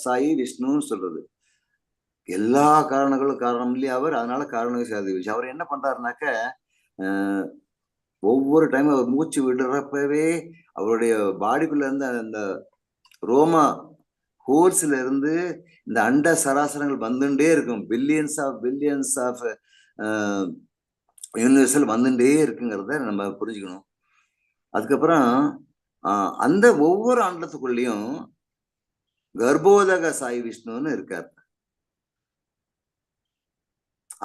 சாயி விஷ்ணுன்னு சொல்றது. எல்லா காரணங்களும் காரணம் இல்லையா அவர், அதனால காரணம் சாதி விஷயம். அவர் என்ன பண்றாருனாக்க ஒவ்வொரு டைம் அவர் மூச்சு விடுறப்பவே அவருடைய பாடிக்குள்ள இருந்து அந்த ரோமா ஹோல்ஸ்ல இருந்து இந்த அண்ட சராசரங்கள் வந்துட்டே இருக்கும். பில்லியன்ஸ் ஆஃப் யூனிவர்சல் வந்துட்டே இருக்குங்கிறத நம்ம புரிஞ்சுக்கணும். அதுக்கப்புறம் அந்த ஒவ்வொரு அண்டத்துக்குள்ளேயும் கர்ப்போதக சாய் விஷ்ணுன்னு இருக்கார்.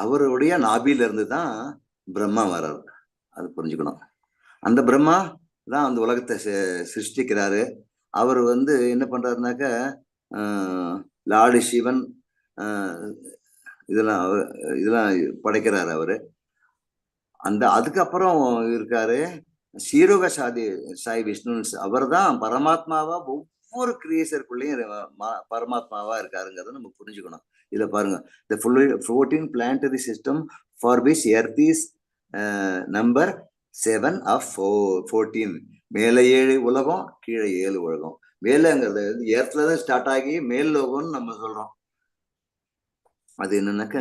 அவருடைய நாபில இருந்து தான் பிரம்மா வர்றார். அது புரிஞ்சுக்கணும். அந்த பிரம்மா தான் அந்த உலகத்தை சிருஷ்டிக்கிறாரு. அவர் வந்து என்ன பண்றாருனாக்க லார்டு சிவன் இதெல்லாம் படைக்கிறாரு அவரு. அதுக்கப்புறம் இருக்காரு சீரோக சாய் விஷ்ணு. அவர் தான் பரமாத்மாவா ஒவ்வொரு கிரியேசருக்குள்ளேயும் பரமாத்மாவா இருக்காருங்கிறத நம்ம புரிஞ்சுக்கணும். இதுல பாருங்க, the 14 planetary system for which earth is number 7 of 14. மேல 7 உலகம், கீழே 7 உலகம். மேலங்கிறது எர்த்ல தான் ஸ்டார்ட் ஆகி மேல் லோகம்னு நம்ம சொல்றோம். அது என்னன்னாக்க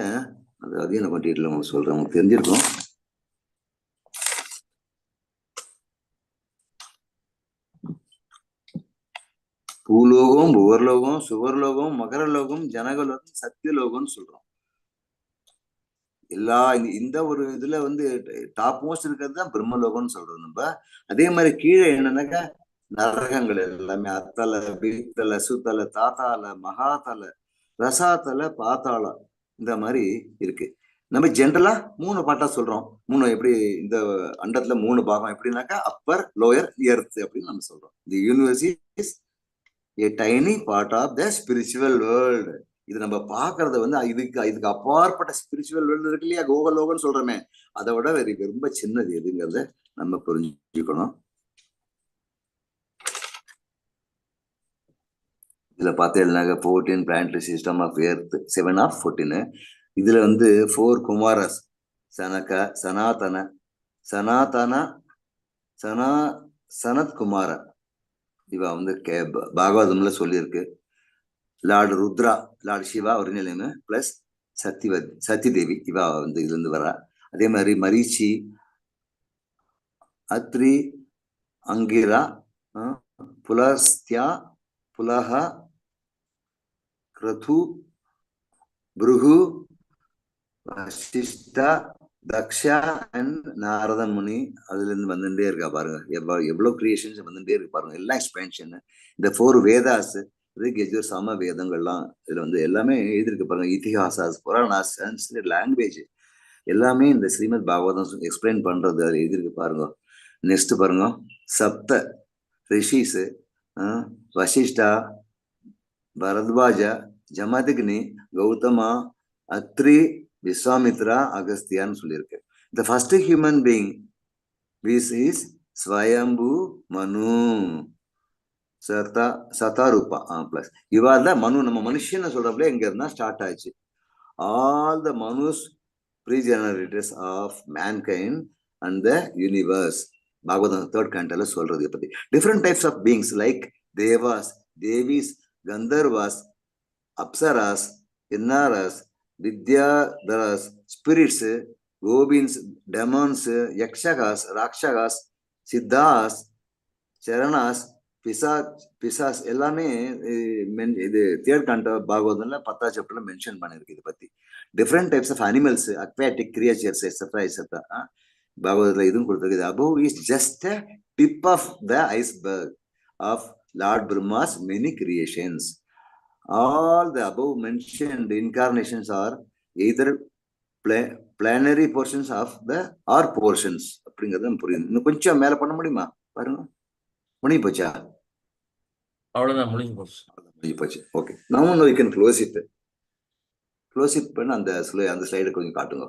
அதையும் நம்ம டீட்டெயில் உங்களுக்கு சொல்றேன், உங்களுக்கு தெரிஞ்சிருக்கும். பூலோகம், புவர்லோகம், சுவர்லோகம், மகரலோகம், ஜனகலோகம், சத்தியலோகம்னு சொல்றோம். எல்லா இந்த ஒரு இதுல வந்து டாப் மோஸ்ட் இருக்கிறது தான் பிரம்மலோகம்னு சொல்றோம் நம்ம. அதே மாதிரி கீழே என்னன்னாக்கா நரகங்கள் எல்லாமே அத்தல, பீத்தல, சுத்தல, தாத்தால, மகாத்தல, ரசாத்தல, பாத்தாள, இந்த மாதிரி இருக்கு. நம்ம ஜென்ரலா 3 பாட்டா சொல்றோம். 3 எப்படி இந்த அண்டத்துல 3 பாகம் எப்படின்னாக்கா அப்பர், லோயர், எர்த் அப்படின்னு நம்ம சொல்றோம். The universe is a tiny part of the spiritual world. இது நம்ம பாக்குறது வந்து இதுக்கு அப்பாற்பட்ட ஸ்பிரிச்சுவல் வேர்ல்டு இருக்கு இல்லையா, கோகலோகன்னு சொல்றோமே, அதை விட ரொம்ப சின்னது எதுங்கிறத நம்ம புரிஞ்சுக்கணும். இதுல பார்த்தேன்னாக்க 14 planetary system of earth, 7 of 14. இதுல வந்து 4 குமாரஸ், சனக, சனாதன, சனாதன, சனத் குமார, இவ வந்து பாகவதம்ல சொல்லியிருக்கு. Lord Rudra, lord Shiva original name, plus Sati Devi, இவா வந்து இதுல இருந்து வரா. அதே மாதிரி மரீச்சி, அத்ரி, அங்கிரா, புலஸ்தியா, புலஹ, கிரது, புருகு, வசிஷ்டா, தக்ஷா அண்ட் நாரதன் முனி, அதுல இருந்து வந்துட்டே இருக்கா பாருங்க. எவ்வளவு கிரியேஷன்ஸ் வந்துட்டே இருக்கு பாருங்க, எல்லாம் எக்ஸ்பென்ஷன். இந்த 4 வேதாஸ், ரிக்யஜுர், சம வேதங்கள்லாம் இதுல வந்து எல்லாமே எழுதிருக்கு பாருங்க. இதிஹாசாஸ், புராணாஸ், சான்ஸ்கிரிட் லாங்குவேஜ் எல்லாமே இந்த ஸ்ரீமத் பாகவதம் எக்ஸ்பிளைன் பண்றது அது எழுதிருக்கு பாருங்க. நெக்ஸ்ட் பாருங்க, சப்த ரிஷிஸ், வசிஷ்டா, பரத்வாஜ, ஜமதக்னி, கௌதமா, அத்ரி, விஸ்வாமித்ரா, அகஸ்தியான்னு சொல்லியிருக்கு. The first human being is Swayambhu Manu Shatarupa plus இவாள் தான் மனு. நம்ம மனுஷன்னு சொல்றப்பல எங்க இருந்தா ஸ்டார்ட் ஆச்சு. All the Manus pre-generators of mankind and the universe. Bhagavatam 3rd canto சொல்றது பத்தி. Different types of beings like devas, devis, gandharvas, apsaras, kinnaras, vidyadharas, spirits, gobins, demons, yakshagas, rakshagas, siddhas, charanas, பிசாஸ் எல்லாமே இது 3rd canto பாகவதம்ல 10th chapterல மென்ஷன் பண்ணிருக்கு. இதை பத்தி different types of animals, aquatic creatures, etcetera etcetera பாகவதத்துல இதுவும் கொடுத்துருக்கு. Above is just a tip of the iceberg of Lord Brahma's many creations. All the above mentioned incarnations are either planetary portions of the or portions. அப்படிங்கிறது புரியுது. இன்னும் கொஞ்சம் மேல பண்ண முடியுமா பாருங்க. முடிஞ்சு போச்சா? அவ்வளவுதான், முடிஞ்சு போச்சு. முடிஞ்சு போச்சு. Okay, now we can close it. Close it பண்ண அந்த ஸ்லைடு கொஞ்சம் காட்டுங்க.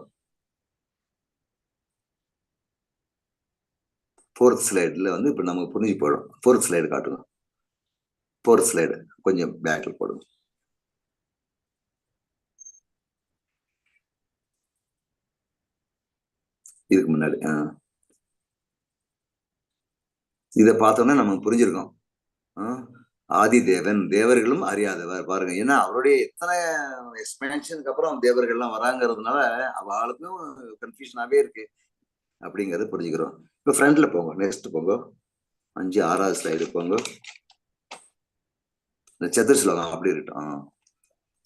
4th ஸ்லைடுல வந்து இப்ப நமக்கு புரிஞ்சு போயிடும். 4th ஸ்லைடு காட்டுங்க. 4th ஸ்லைடு கொஞ்சம் பேக்ல போடுங்க. இதுக்கு முன்னாடி இதை பார்த்தோம்னா நமக்கு புரிஞ்சிருக்கோம். ஆதி தேவன், தேவர்களும் அறியாதவர் பாருங்க. ஏன்னா அவருடைய எத்தனை எக்ஸ்பென்ஷனுக்கு அப்புறம் தேவர்கள்லாம் வராங்கிறதுனால அவளுக்கும் கன்ஃபியூஷனாவே இருக்கு அப்படிங்கறத புரிஞ்சுக்கிறோம். இப்ப ஃப்ரண்ட்ல போங்க, நெக்ஸ்ட் போங்க, 5, 6வது ஸ்லைடு போங்க. இந்த சதுர் ஸ்லோகம் அப்படி இருக்கட்டும்.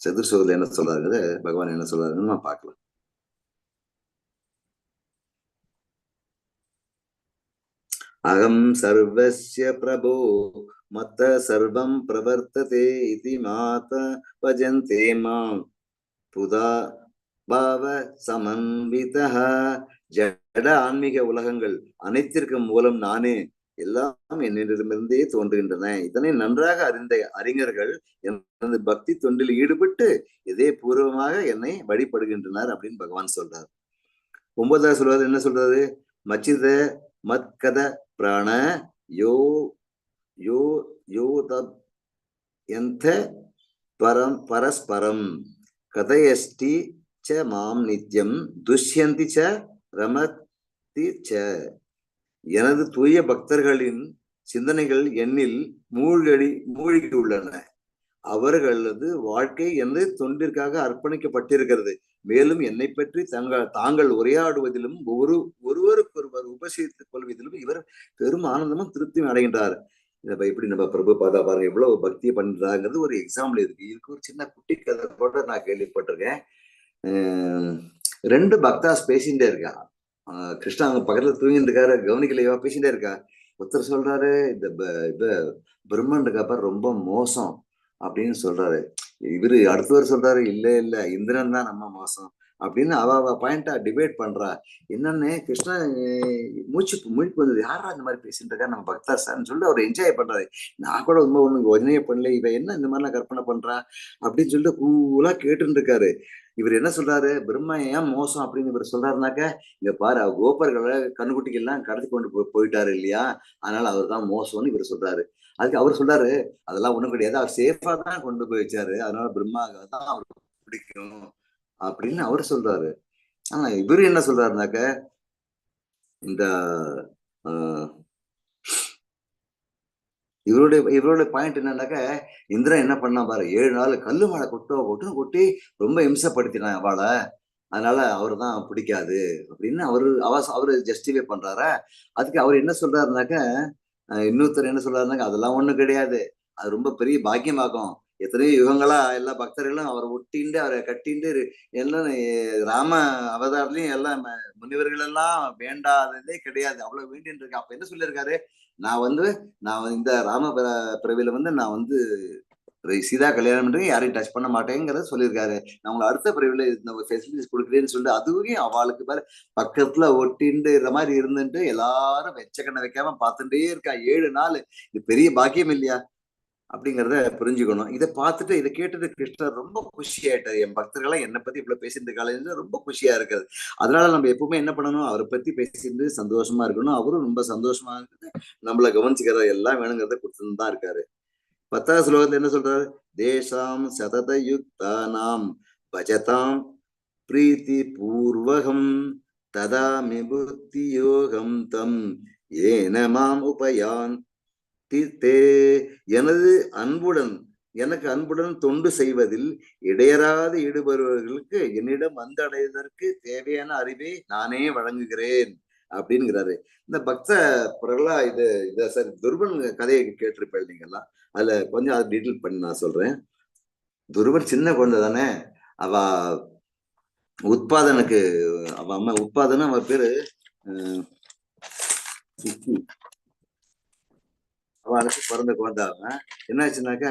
சதுர் ஸ்லோகத்துல என்ன சொல்றாரு, பகவான் என்ன சொல்றாருன்னு நான் பார்க்கலாம். அகம் சர்வஸ்ய பிரபோ மத்த சர்வம் பிரவர்த்ததே இதி மாத பஜந்தே மாம் புதா பாவ சமன்விதஹ. ஜட ஆன்மீக உலகங்கள் அனைத்திற்கும் மூலம் நானே, எல்லாம் என்னிடமிருந்தே தோன்றுகின்றன. இதனை நன்றாக அறிந்த அறிஞர்கள் எனது பக்தி தொண்டில் ஈடுபட்டு இதே பூர்வமாக என்னை வழிபடுகின்றனர் அப்படின்னு பகவான் சொல்றார். 9வது சொல்றது என்ன சொல்றது, மச்சித மத்கத பிராண யோ யோ யோ தப்யந்த பரம் பரஸ்பரம் கதயஸ்டி ச மாம் நித்யம் துஷ்யந்தி ச ரமதி ச. எனது தூய பக்தர்களின் சிந்தனைகள் என்னில் மூழ்கி உள்ளன. அவர்களது வாழ்க்கை எனது தொண்டிற்காக அர்ப்பணிக்கப்பட்டிருக்கிறது. மேலும் என்னை பற்றி தாங்கள் உரையாடுவதிலும் ஒருவருக்கொருவர் உபசரித்துக் கொள்வதிலும் இவர் பெரும் ஆனந்தமும் திருப்தியும் அடைகின்றார். இப்படி நம்ம பிரபு பார்த்தா பாருங்க எவ்வளவு பக்தியை பண்றாங்கிறது ஒரு எக்ஸாம்பிள் இருக்கு. இதுக்கு ஒரு சின்ன குட்டி கதை கூட நான் கேள்விப்பட்டிருக்கேன். 2 பக்தாஸ் பேசிட்டே இருக்கா. கிருஷ்ணா அவங்க பக்கத்துல தூங்கிட்டு இருக்காரு, கவனிக்கலையோ, பேசிட்டே இருக்கா. ஒருத்தர் சொல்றாரு இந்த பிரம்மனுக்கு அப்புறம் ரொம்ப மோசம் அப்படின்னு சொல்றாரு. இவரு அடுத்தவர் சொல்றாரு இல்ல இந்திரன் தான் நம்ம மோசம் அப்படின்னு அவ பாயிண்டா டிபேட் பண்றா. என்னன்னு கிருஷ்ணா முழிப்பு வந்தது, யாரா இந்த மாதிரி பேசிட்டு இருக்கா நம்ம பக்தா சார்ன்னு சொல்லிட்டு அவர் என்ஜாய் பண்றாரு. நான் கூட ரொம்ப ஒண்ணு ஒன்னையே பண்ணல, இவ என்ன இந்த மாதிரிலாம் கற்பனை பண்றா அப்படின்னு சொல்லிட்டு கூலா கேட்டுட்டு இருக்காரு. இவர் என்ன சொல்றாரு, பிரம்மா ஏன் மோசம் அப்படின்னு இவர் சொல்றாருனாக்க, இங்க பாரு கோபர்களை கண்ணுக்குட்டிக்கு எல்லாம் கடத்தி கொண்டு போயிட்டாரு இல்லையா, அதனால அவர் தான் மோசம்னு இவர் சொல்றாரு. அதுக்கு அவர் சொல்றாரு அதெல்லாம் ஒண்ணும் கிடையாது, அவர் சேஃபா தான் கொண்டு போய் வச்சாரு, அதனால பிரம்மாவை தான் அவருக்கு பிடிக்கும் அப்படின்னு அவர் சொல்றாரு. ஆனா இவரு என்ன சொல்றாருனாக்க, இந்த இவருடைய பாயிண்ட் என்னன்னாக்க, இந்திரன் என்ன பண்ணா பாரு, 7 நாள் கல்லு மழை கொட்டுன்னு கொட்டி ரொம்ப இம்சப்படுத்தினான் அவளை, அதனால அவரு தான் பிடிக்காது அப்படின்னு அவரு ஜஸ்டிஃபை பண்றாரா. அதுக்கு அவர் என்ன சொல்றாருனாக்க, இன்னொருத்தர் என்ன சொல்றாருனாக்க, அதெல்லாம் ஒண்ணும் கிடையாது, அது ரொம்ப பெரிய பாக்கியமாகும், எத்தனையோ யுகங்களா எல்லா பக்தர்களும் அவரை ஒட்டிண்டு அவரை கட்டிண்டு எல்லாம் ராம அவதாரலையும் எல்லாம் முனிவர்கள் எல்லாம் வேண்டாததே கிடையாது, அவ்வளவு வேண்டின்னு இருக்கு. அப்ப என்ன சொல்லியிருக்காரு, நான் இந்த ராம பிறவில நான் சீதா கல்யாணம் பண்றேன், யாரையும் டச் பண்ண மாட்டேங்கிறத சொல்லியிருக்காரு. நான் உங்களுக்கு அடுத்த பிரிவில் இந்த ஃபெசிலிட்டிஸ் கொடுக்குறேன்னு சொல்லிட்டு அதுவும் அவளுக்கு பாரு பக்கத்துல ஒட்டின்ற மாதிரி இருந்துட்டு எல்லாரும் வெச்ச கண்ணை வைக்காம பார்த்துட்டே இருக்கா 7 நாள். இது பெரிய பாக்கியம் இல்லையா அப்படிங்கிறத புரிஞ்சுக்கணும். இதை பார்த்துட்டு இதை கேட்டுட்டு கிருஷ்ணர் ரொம்ப குஷி ஆயிட்டாரு. என் பக்தர்கள்லாம் என்னை பத்தி இவ்வளவு பேசிட்டு இருக்காங்க, ரொம்ப குஷியா இருக்காது. அதனால நம்ம எப்பவுமே என்ன பண்ணணும், அவரை பத்தி பேசிட்டு சந்தோஷமா இருக்கணும். அவரும் ரொம்ப சந்தோஷமா இருக்குது, நம்மளை கவனிச்சுக்கிறத எல்லாம் வேணுங்கிறத கொடுத்துன்னு தான் இருக்காரு. 10வது ஸ்லோகத்துல என்ன சொல்றாரு, தேசாம் சதத யுக்தானாம் பஜதாம் பிரீத்தி பூர்வகம் ததாமி புத்தி யோகம் தம் ஏன மாம் உபயான் தீர்த்தே. எனக்கு அன்புடன் தொண்டு செய்வதில் இடையராது ஈடுபடுபவர்களுக்கு என்னிடம் வந்தடைவதற்கு தேவையான அறிவை நானே வழங்குகிறேன் அப்படிங்கிறாரு. இந்த பக்த பிரகலா இத சார் துருவன் கதையை கேட்டிருப்பேன் இல்லைங்களா, அதுல கொஞ்சம் அதை டீட்டெயில் பண்ணி நான் சொல்றேன். துருவன் சின்ன குழந்தை தானே, அவ உத்பாதனுக்கு அவ அம்மா உத்பாதன அவ பேரு அவளுக்கு பிறந்த குழந்தை. அவன் என்னாச்சுனாக்க,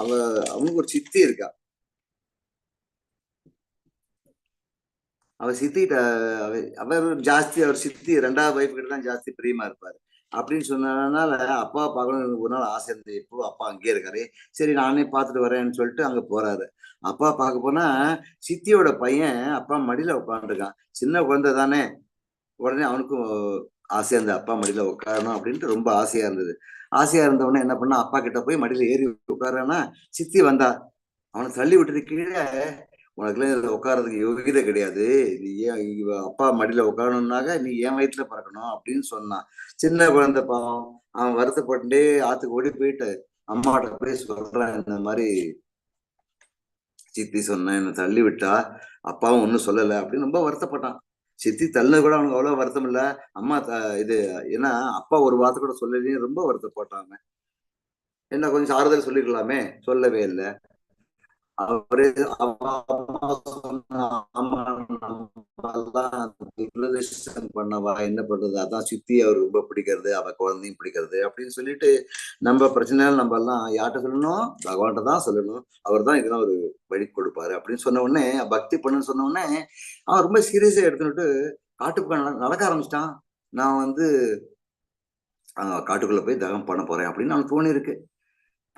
அவனுக்கு ஒரு சித்தி இருக்கா. அவ சித்திட்ட அவர் ஜாஸ்தி, அவர் சித்தி 2வது வைஃப் கிட்ட தான் ஜாஸ்தி பிரியமா இருப்பாரு. அப்படின்னு சொன்னதுனால அப்பா பார்க்கணும் ஒரு நாள் ஆசை இருந்தது. இப்போ அப்பா அங்கேயே இருக்காரு, சரி நானே பார்த்துட்டு வரேன்னு சொல்லிட்டு அங்க போறாரு. அப்பா பார்க்க போனா சித்தியோட பையன் அப்பா மடியில உட்காந்துருக்கான். சின்ன குழந்தை தானே, உடனே அவனுக்கும் ஆசையா இருந்தது, அப்பா மடியில உட்காரணும் அப்படின்ட்டு ரொம்ப ஆசையா இருந்தது. ஆசையா இருந்த உடனே என்ன பண்ணா, அப்பா கிட்ட போய் மடியில ஏறி உட்காரானா, சித்தி வந்தா அவனை தள்ளி விட்டுட்டு கீழே, உனக்குலாம் இதுல உட்காரதுக்கு யோகியதை கிடையாது, நீ ஏன் அப்பா மடியில உட்காரணும்னாக்க நீ என் வயிற்றுல பறக்கணும் அப்படின்னு சொன்னான். சின்ன குழந்தை பாவம், அவன் வருத்தப்பட்டுட்டே ஆத்துக்கு ஓடி போயிட்டு அம்மாட்ட போய் சொல்றான், இந்த மாதிரி சித்தி சொன்னேன், என்னை தள்ளி விட்டா, அப்பாவும் ஒன்னும் சொல்லலை அப்படின்னு ரொம்ப வருத்தப்பட்டான். சித்தி தள்ளினது கூட அவனுக்கு அவ்வளவு வருத்தம் இல்ல, அம்மா இது ஏன்னா அப்பா ஒரு வார்த்தை கூட சொல்லலைன்னு ரொம்ப வருத்தப்பட்டாங்க. என்ன கொஞ்சம் ஆறுதல் சொல்லிக்கலாமே, சொல்லவே இல்லை. அவரே பண்ணவா என்ன பண்றது, அதான் சித்தி அவர் ரொம்ப பிடிக்கிறது, அவ குழந்தையும் பிடிக்கிறது அப்படின்னு சொல்லிட்டு நம்ம பிரச்சனையால நம்ம எல்லாம் யார்கிட்ட சொல்லணும், பகவான்கிட்ட தான் சொல்லணும், அவர் தான் இதெல்லாம் ஒரு வழி கொடுப்பாரு அப்படின்னு சொன்ன உடனே, பக்தி பண்ணுன்னு சொன்ன உடனே அவன் ரொம்ப சீரியஸா எடுத்துக்கிட்டு காட்டுக்குள்ள நடக்க ஆரம்பிச்சிட்டான். நான் காட்டுக்குள்ள போய் தகம் பண்ண போறேன் அப்படின்னு அவன் தோணி இருக்கு.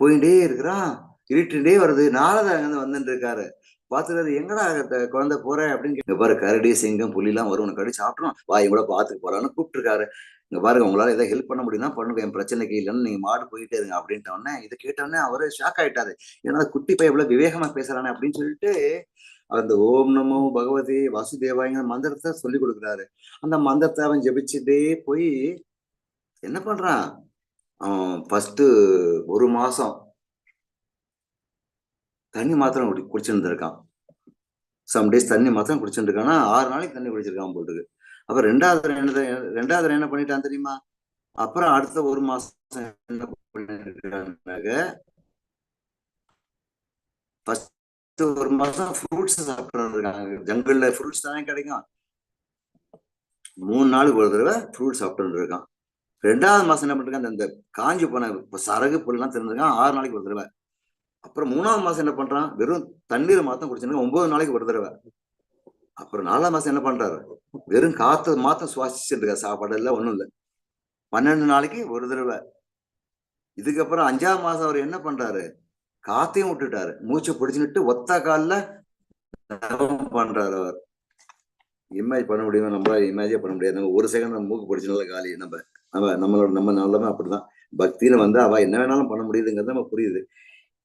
போயிட்டே இருக்கிறான், இருட்டுட்டே வருது. நாரதர் அங்க வந்துட்டு இருக்காரு. பாத்துக்காரு, எங்கடா குழந்தை போற அப்படின்னு இங்க பாரு, கரடி சிங்கம் புலி எல்லாம் வரும், உனக்கு அடி சாப்பிட்றோம், வாய் கூட பாத்துக்கு போறான்னு கூப்பிட்டு இருக்காரு. இங்க பாருங்க, உங்களால ஏதாவது ஹெல்ப் பண்ண முடியும்னா பண்ணுங்க, என் பிரச்சனைக்கு இல்லைன்னு நீங்க மாடு போயிட்டே இருங்க அப்படின்ட்ட உடனே இதை கேட்டவுடனே அவரு ஷாக் ஆயிட்டாரு. ஏன்னா குட்டி பையன் எவ்வளவு விவேகமா பேசுறானே அப்படின்னு சொல்லிட்டு அந்த ஓம் நமோ பகவதி வாசுதேவாங்கிற மந்திரத்தை சொல்லி கொடுக்குறாரு. அந்த மந்திரத்தை அவன் ஜபிச்சுட்டே போய் என்ன பண்றான், அவன் ஃபர்ஸ்ட் 1 மாசம் தண்ணி மாத்திரம் குடிச்சிருந்திருக்கான். சம் டேஸ் தண்ணி மாத்திரம் குடிச்சிருக்கானா, 6 நாளைக்கு தண்ணி குடிச்சிருக்கான் போட்டுருக்கு. அப்ப ரெண்டாவது என்ன பண்ணிட்டான் தெரியுமா, அப்புறம் அடுத்த 1 மாசம் என்ன பண்ணிருக்காங்க, ஃபர்ஸ்ட் 1 மாசம் ஃப்ரூட்ஸ் சாப்பிட்டு இருக்காங்க. ஜங்கிள்ல ஃப்ரூட்ஸ் தானே கிடைக்கும், 3 நாளுக்கு ஒரு தடவை ஃப்ரூட் சாப்பிட்டு இருக்கான். 2வது மாசம் என்ன பண்றாங்க, அந்த காஞ்சி போன சரகு பொருள்லாம் திறந்துருக்கான் 6 நாளைக்கு ஒரு தடவை. அப்புறம் 3வது மாசம் என்ன பண்றான், வெறும் தண்ணீர் மாத்தம் குடிச்சிருக்கான் 9 நாளைக்கு ஒரு தடவை. அப்புறம் 4வது மாசம் என்ன பண்றாரு, வெறும் காத்து மாத்தம் சுவாசிச்சுட்டு இருக்காரு, சாப்பாடு இல்லை ஒண்ணும் இல்லை, 12 நாளைக்கு ஒரு தடவை. இதுக்கப்புறம் 5வது மாசம் அவர் என்ன பண்றாரு, காத்தையும் விட்டுட்டாரு, மூச்சை பிடிச்சுட்டு ஒத்த காலில் பண்றாரு. அவர் இமேஜ் பண்ண முடியுமா, நம்ம இமேஜே பண்ண முடியாது. நம்ம ஒரு செகண்ட் நம்ம மூக்கு பிடிச்சனால காலி. நம்ம நல்லமே அப்படிதான். பக்தியில வந்து அவ என்ன வேணாலும் பண்ண முடியுதுங்கிறது நம்ம புரியுது.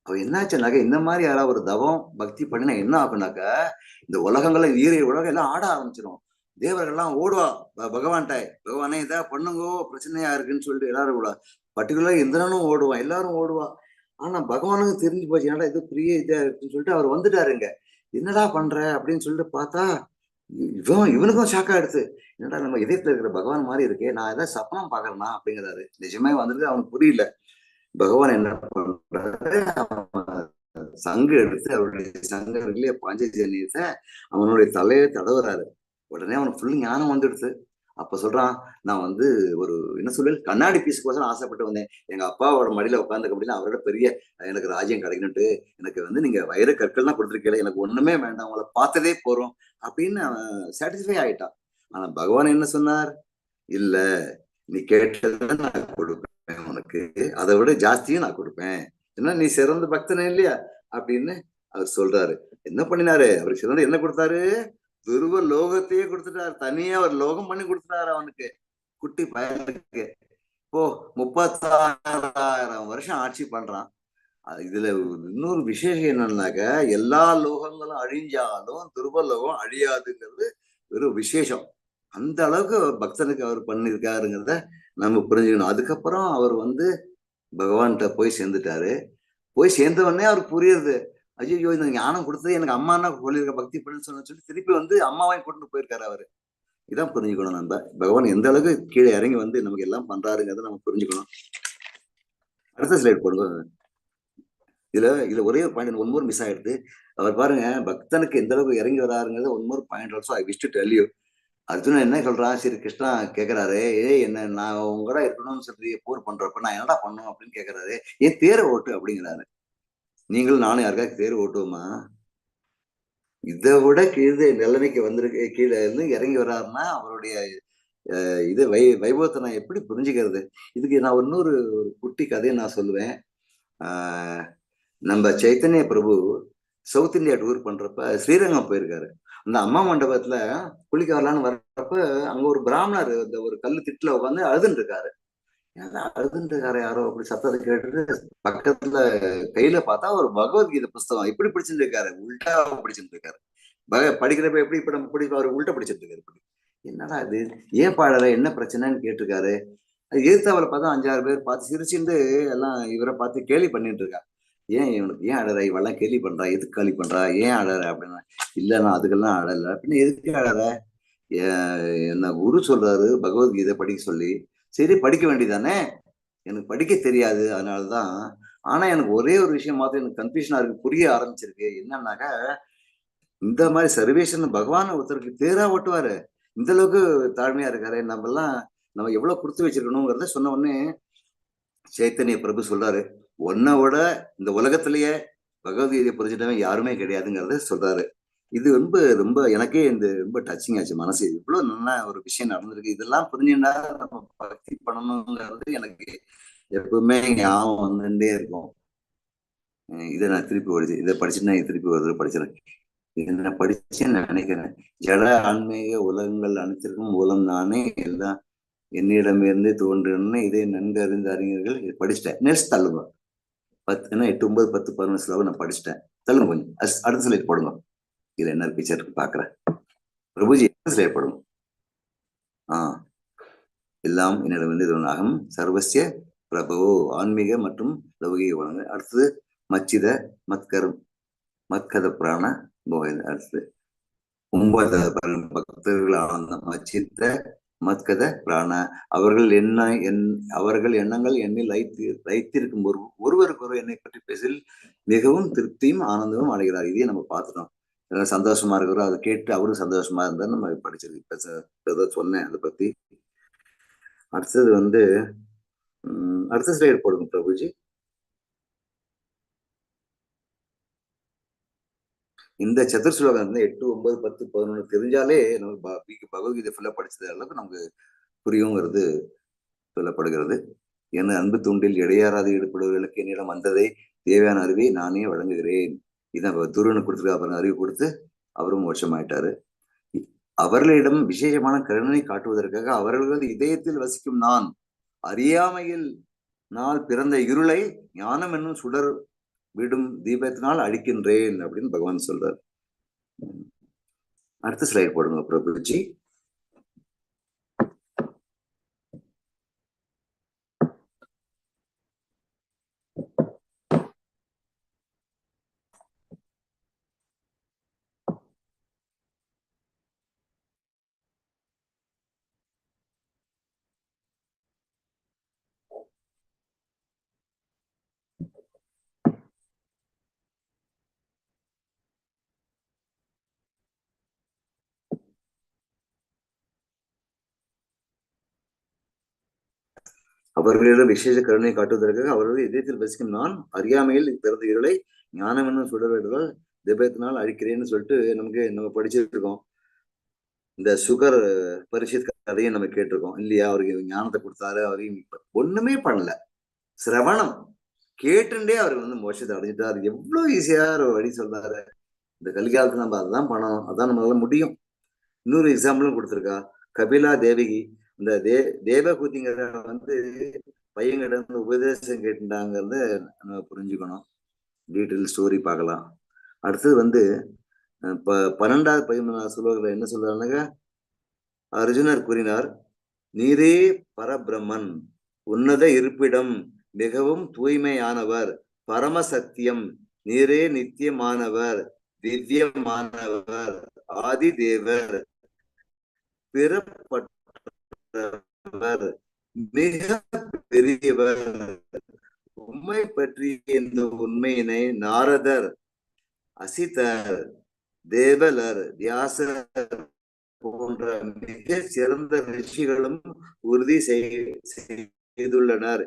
அவ என்னாச்சுனாக்க, இந்த மாதிரி யாராவது ஒரு தவம் பக்தி பண்ணினா என்ன ஆகுனாக்க, இந்த உலகங்கள்ல உலகம் எல்லாம் ஆட ஆரம்பிச்சிடும். தேவர்கள்லாம் ஓடுவா பகவான்கிட்ட, பகவானே இதா பண்ணுங்கோ, பிரச்சனையா இருக்குன்னு சொல்லிட்டு எல்லாரும் கூட, பர்டிகுலரா இந்திரனும் ஓடுவான், எல்லாரும் ஓடுவா. ஆனா பகவானுக்கு தெரிஞ்சு போச்சு, என்னடா இது பெரிய இதா இருக்குன்னு சொல்லிட்டு அவர் வந்துட்டாருங்க. என்னடா பண்ற அப்படின்னு சொல்லிட்டு பார்த்தா, இவனுக்கும் ஷாக்கா எடுத்து, என்னடா நம்ம இதயத்துல இருக்கிற பகவான் மாதிரி இருக்கே, நான் ஏதாவது சப்பனம் பாக்குறேனா அப்படிங்கிறாரு. நிஜமே வந்துட்டு அவனுக்கு புரியல. பகவான் என்ன பண்றாரு, சங்கு எடுத்து அவருடைய சங்க இல்லையா பாஞ்சஜன்யத்தை அவனுடைய தலையை தடவுறாரு. உடனே அவனுக்கு ஃபுல் ஞானம் வந்துடுது. அப்ப சொல்றான், நான் வந்து ஒரு என்ன சொல்லு கண்ணாடி பீஸுக்கோசரம் ஆசைப்பட்டு வந்தேன், எங்க அப்பாவோட மடியில உட்காந்துக்க அப்படின்னா அவரோட பெரிய எனக்கு ராஜ்யம் கிடைக்கணும்ட்டு, எனக்கு வந்து நீங்க வைர கற்கள்லாம் கொடுத்துருக்கீங்க, எனக்கு ஒண்ணுமே வேண்டாம், அவங்கள பார்த்ததே போறோம் அப்படின்னு அவன் சாட்டிஸ்ஃபை ஆயிட்டான். ஆனா பகவான் என்ன சொன்னார், இல்ல நீ கேட்டதை நான் கொடுப்பேன், உனக்கு அதை விட ஜாஸ்தியும் நான் கொடுப்பேன், ஏன்னா நீ சிறந்த பக்தனே இல்லையா அப்படின்னு அவர் சொல்றாரு. என்ன பண்ணினாரு, அவருக்கு சிறந்த என்ன கொடுத்தாரு, துருவ லோகத்தையே கொடுத்துட்டாரு, தனியா ஒரு லோகம் பண்ணி கொடுத்துட்டாரு அவனுக்கு, குட்டி பயனுக்கு. இப்போ 36,000 வருஷம் ஆட்சி பண்றான். இதுல இன்னொரு விசேஷம் என்னன்னாக்க, எல்லா லோகங்களும் அழிஞ்சாலும் துருவ லோகம் அழியாதுங்கிறது ஒரு விசேஷம். அந்த அளவுக்கு பக்தனுக்கு அவர் பண்ணிருக்காருங்கிறத நம்ம புரிஞ்சுக்கணும். அதுக்கப்புறம் அவர் வந்து பகவான்கிட்ட போய் சேர்ந்துட்டாரு. போய் சேர்ந்த உடனே அவருக்கு புரியுது, ஐயோ இந்த ஞானம் கொடுத்தது எனக்கு அம்மானா சொல்லியிருக்க, பக்தி பண்ணு சொல்லி திருப்பி வந்து அம்மாவையும் கொண்டு போயிருக்காரு அவரு. இதான் புரிஞ்சுக்கணும். நம்ம பகவான் எந்த அளவுக்கு கீழே இறங்கி வந்து நமக்கு எல்லாம் பண்றாருங்கிறத நம்ம புரிஞ்சுக்கணும். அடுத்த ஸ்லைட் போடுங்க. இதுல ஒரே ஒரு பாயிண்ட் ஒன் மோர் மிஸ் ஆயிடுது. அவர் பாருங்க, பக்தனுக்கு எந்த அளவுக்கு இறங்கி வராருங்கிறது one more point also I wish to tell you. அர்ஜுனன் என்ன சொல்றான், சரி கிருஷ்ணா கேட்கிறாரு, என்ன நான் உங்களோட இருக்கணும்னு சொல்லி போர் பண்றப்ப நான் என்னடா பண்ணும் அப்படின்னு கேட்கறாரு. ஏன் தேரை ஓட்டு அப்படிங்கிறாரு. நீங்களும் நானும் யாருக்காவது தேர் ஓட்டுவோமா? இதை விட கீழே நிலைமைக்கு வந்திருக்கு, கீழே இருந்து இறங்கி வர்றாருன்னா அவருடைய இது வைபவத்தை நான் எப்படி புரிஞ்சுக்கிறது? இதுக்கு நான் இன்னொரு ஒரு குட்டி கதையை நான் சொல்லுவேன். நம்ம சைத்தன்ய பிரபு சவுத் இந்தியா டூர் பண்றப்ப ஸ்ரீரங்கம் போயிருக்காரு. அந்த அம்மா மண்டபத்துல குளிக்க வரலான்னு வர்றப்ப அங்க ஒரு பிராமணர் இந்த ஒரு கல்லு திட்டுல உட்காந்து அழுதுன்னு இருக்காரு. அழுதுன்னு இருக்காரு யாரோ அப்படி சத்தத்தை கேட்டுட்டு பக்கத்துல கையில பார்த்தா ஒரு பகவத்கீதை புஸ்தகம் இப்படி பிடிச்சிட்டு இருக்காரு, உல்டா பிடிச்சிட்டு இருக்காரு. படிக்கிறப்ப எப்படி இப்ப நம்ம பிடிப்ப அவர் உல்ட்டா பிடிச்சிட்டு இருக்காரு. இப்படி என்னடா இது, ஏன் பாடல, என்ன பிரச்சனைன்னு கேட்டிருக்காரு. அது எதிர்த்தாவரை பார்த்தா 5-6 பேர் பார்த்து சிரிச்சுட்டு எல்லாம் இவரை பார்த்து கேலி பண்ணிட்டு இருக்கா. ஏன் இவனுக்கு ஏன் அழற, இவெல்லாம் கேலி பண்றா, எதுக்கு கேலி பண்றா, ஏன் அழற அப்படின்னா, இல்ல நான் அதுக்கெல்லாம் அழல அப்படின்னு. எதுக்கு அழற, என்ன குரு சொல்றாரு பகவத்கீதை படிக்க சொல்லி, சரி படிக்க வேண்டியதானே, எனக்கு படிக்க தெரியாது அதனாலதான். ஆனா எனக்கு ஒரே ஒரு விஷயம் மாத்திரம் எனக்கு கன்ஃபியூஷனா இருக்கு, புரிய ஆரம்பிச்சிருக்கு. என்னன்னாக்கா, இந்த மாதிரி சர்வேஷன் பகவான் ஒருத்தருக்கு தேரா ஓட்டுவாரு, இந்த அளவுக்கு தாழ்மையா இருக்காரு, நம்ம எவ்வளவு கொடுத்து வச்சிருக்கணுங்கிறத சொன்ன உடனே சைத்தன்ய பிரபு சொல்றாரு, உன்னை விட இந்த உலகத்திலேயே பகவத்கீதை புரிஞ்சிட்டவன் யாருமே கிடையாதுங்கிறத சொல்றாரு. இது ரொம்ப ரொம்ப எனக்கே இந்த ரொம்ப டச்சிங் ஆச்சு மனசு. இவ்வளவு நல்ல ஒரு விஷயம் நடந்திருக்கு, இதெல்லாம் புரிஞ்சுட்டா நம்ம பக்தி பண்ணணுங்கிறது எனக்கு எப்பவுமே ஞாபகம் வந்துட்டே இருக்கும். இதை நான் திருப்பி இதை படிச்சுட்டு நான் திருப்பி ஒரு தடவை படிச்சிருக்கேன். இதை படிச்சேன்னு நினைக்கிறேன். ஜட ஆன்மீக உலகங்கள் அனைத்திற்கும் மூலம் நானே, எல்லாம் என்னிடமிருந்து தோன்றுன்னு இதை நன்கு அறிந்த அறிஞர்கள் படிச்சுட்டேன். நெக்ஸ்ட் தள்ளுங்க 10 8 9 10 11 ஸ்லோகம் நான் படிச்சுட்டேன். தள்ளுங்க கொஞ்சம், அடுத்த ஸ்லைட் போடுங்க. இதுல என்ன பிக்சர் இருக்கு பாக்குறேன். பிரபுஜி என்ன ஸ்லைட் போடுங்க. எல்லாம் என்னிடமிருந்து அகம் சர்வசிய பிரபவோ, ஆன்மீக மற்றும் லௌகிக குணங்கள். அடுத்தது மச்சித மத்கத பிராண போகது. அடுத்தது 9 பக்தர்கள் ஆனந்தம் மச்சித்த மத்கத பிராண, அவர்கள் எண்ணங்கள் என்னில் லைத்திருக்கும் ஒருவருக்கு என்னை பற்றி பேசில் மிகவும் திருப்தியும் ஆனந்தமும் அடைகிறார். இதையே நம்ம பார்த்துட்டோம். சந்தோஷமா இருக்கிறோம், அதை கேட்டு அவரும் சந்தோஷமா இருந்தா நம்ம படிச்சிருக்கு. இப்ப சொன்னேன் அதை பத்தி. அடுத்தது வந்து அடுத்த ஸ்லைடு போடுங்க பிரபுஜி. இந்த சதுர் ஸ்லோகம் வந்து 8, 9, 10, 11 தெரிஞ்சாலே நமக்கு பகவத்கீதை ஃபுல்லா படிச்சது அளவுக்கு நமக்கு புரியுங்கிறது சொல்லப்படுகிறது. என அன்பு துண்டில் இடையாறாது ஈடுபடுவர்களுக்கு என்னிடம் வந்ததை தேவையான அறிவை நானே வழங்குகிறேன். இதான் துருவனு கொடுத்துருக்க அப்புறம் அறிவு கொடுத்து அவரும் மோட்சமாயிட்டாரு. அவர்களிடம் விசேஷமான கருணை காட்டுவதற்காக அவர்களது இதயத்தில் வசிக்கும் நான் அறியாமையில் நாள் பிறந்த இருளை ஞானம் என்னும் சுடர் விடும் தீபத்தினால் அழிக்கின்றேன் அப்படின்னு பகவான் சொல்றார். அடுத்த ஸ்லைட் போடுங்க பிரபுஜி. அவர்களிடம் விசேஷ கருணை காட்டுவதற்காக அவர்கள் இதயத்தில் வசிக்கும் நான் அறியாமையில் பிறந்த இருளை ஞானம் என்னும் சுடர்விடுதல் திபத்தினால் அழிக்கிறேன்னு சொல்லிட்டு நம்ம படிச்சுட்டு இருக்கோம். இந்த சுகர் பரிஷத் கதையும் நம்ம கேட்டிருக்கோம் இல்லையா? அவருக்கு ஞானத்தை கொடுத்தாரு, அவரையும் ஒண்ணுமே பண்ணல, சிரவணம் கேட்டுண்டே அவர் வந்து மோட்சத்தை அடைஞ்சிட்டாரு. எவ்வளவு ஈஸியா ஒரு வழி சொல்றாரு. இந்த கலிகாலத்துல நம்ம அதுதான் பண்ணணும், அதான் நம்மளால முடியும். இன்னொரு எக்ஸாம்பிளும் கொடுத்துருக்கா. கபிலா தேவகி இந்த தேவகூதிங்கிற வந்து பையன்கிட்ட உபதேசம் கேட்டுட்டாங்கிறத நம்ம புரிஞ்சுக்கணும். டீட்டெயில் ஸ்டோரி பார்க்கலாம். அடுத்தது வந்து 12வது 13வது ஸ்லோகத்துல என்ன சொல்றாங்க? அர்ஜுனர் கூறினார், நீரே பரபிரம்மன், உன்னத இருப்பிடம், மிகவும் தூய்மையானவர், பரமசத்தியம், நீரே நித்தியமானவர், திவ்யமானவர், ஆதி தேவர், பிறப்பற்றவர், மிக பெரியவர். உண்மை பற்றிய இந்த உண்மையினை நாரதர், அசிதர், தேவலர், வியாசர் போன்ற மிக சிறந்த ரிஷிகளும் உறுதி செய்துள்ளனர்.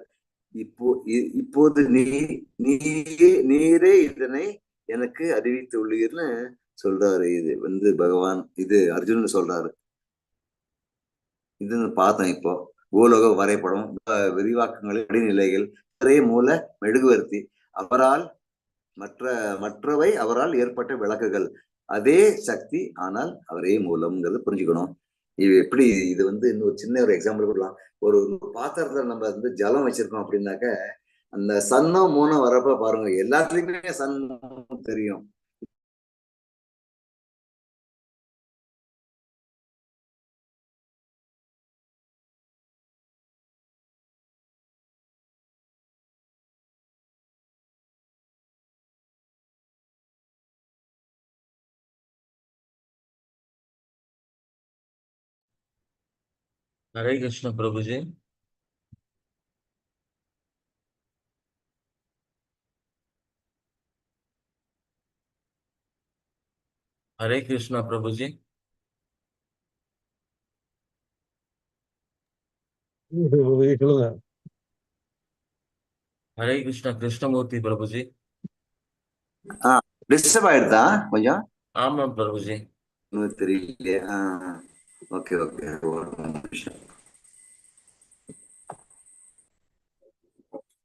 இப்போது நீரே இதனை எனக்கு அறிவித்துள்ளீர்னு சொல்றாரு. இது வந்து பகவான் இது அர்ஜுனன் சொல்றாரு. இது பார்த்தோம். இப்போ பூலோக வரைபடம், விரிவாக்கங்கள், அடிநிலைகள், மூல மெழுகுவர்த்தி, அவரால் மற்றவை அவரால் ஏற்பட்ட விளக்குகள், அதே சக்தி ஆனால் அவரே மூலம்ங்கிறது புரிஞ்சுக்கணும். இது எப்படி? இது வந்து இன்னொரு சின்ன ஒரு எக்ஸாம்பிள் கொடுக்கலாம். ஒரு பாத்திரத்துல நம்ம வந்து ஜலம் வச்சிருக்கோம் அப்படின்னாக்க அந்த சன்னம் மூணம் வரப்ப பாருங்க, எல்லாத்துலயுமே சன் தெரியும். हरे कृष्ण प्रभु जी। हरे कृष्ण प्रभु जी। हरे कृष्ण कृष्णमूर्ति प्रभु जी। டிஸ்டர்ப் ஆயிடுதா கொஞ்சம்? ஆமா பிரபு ஜி. தெரியலையே. Okay okay.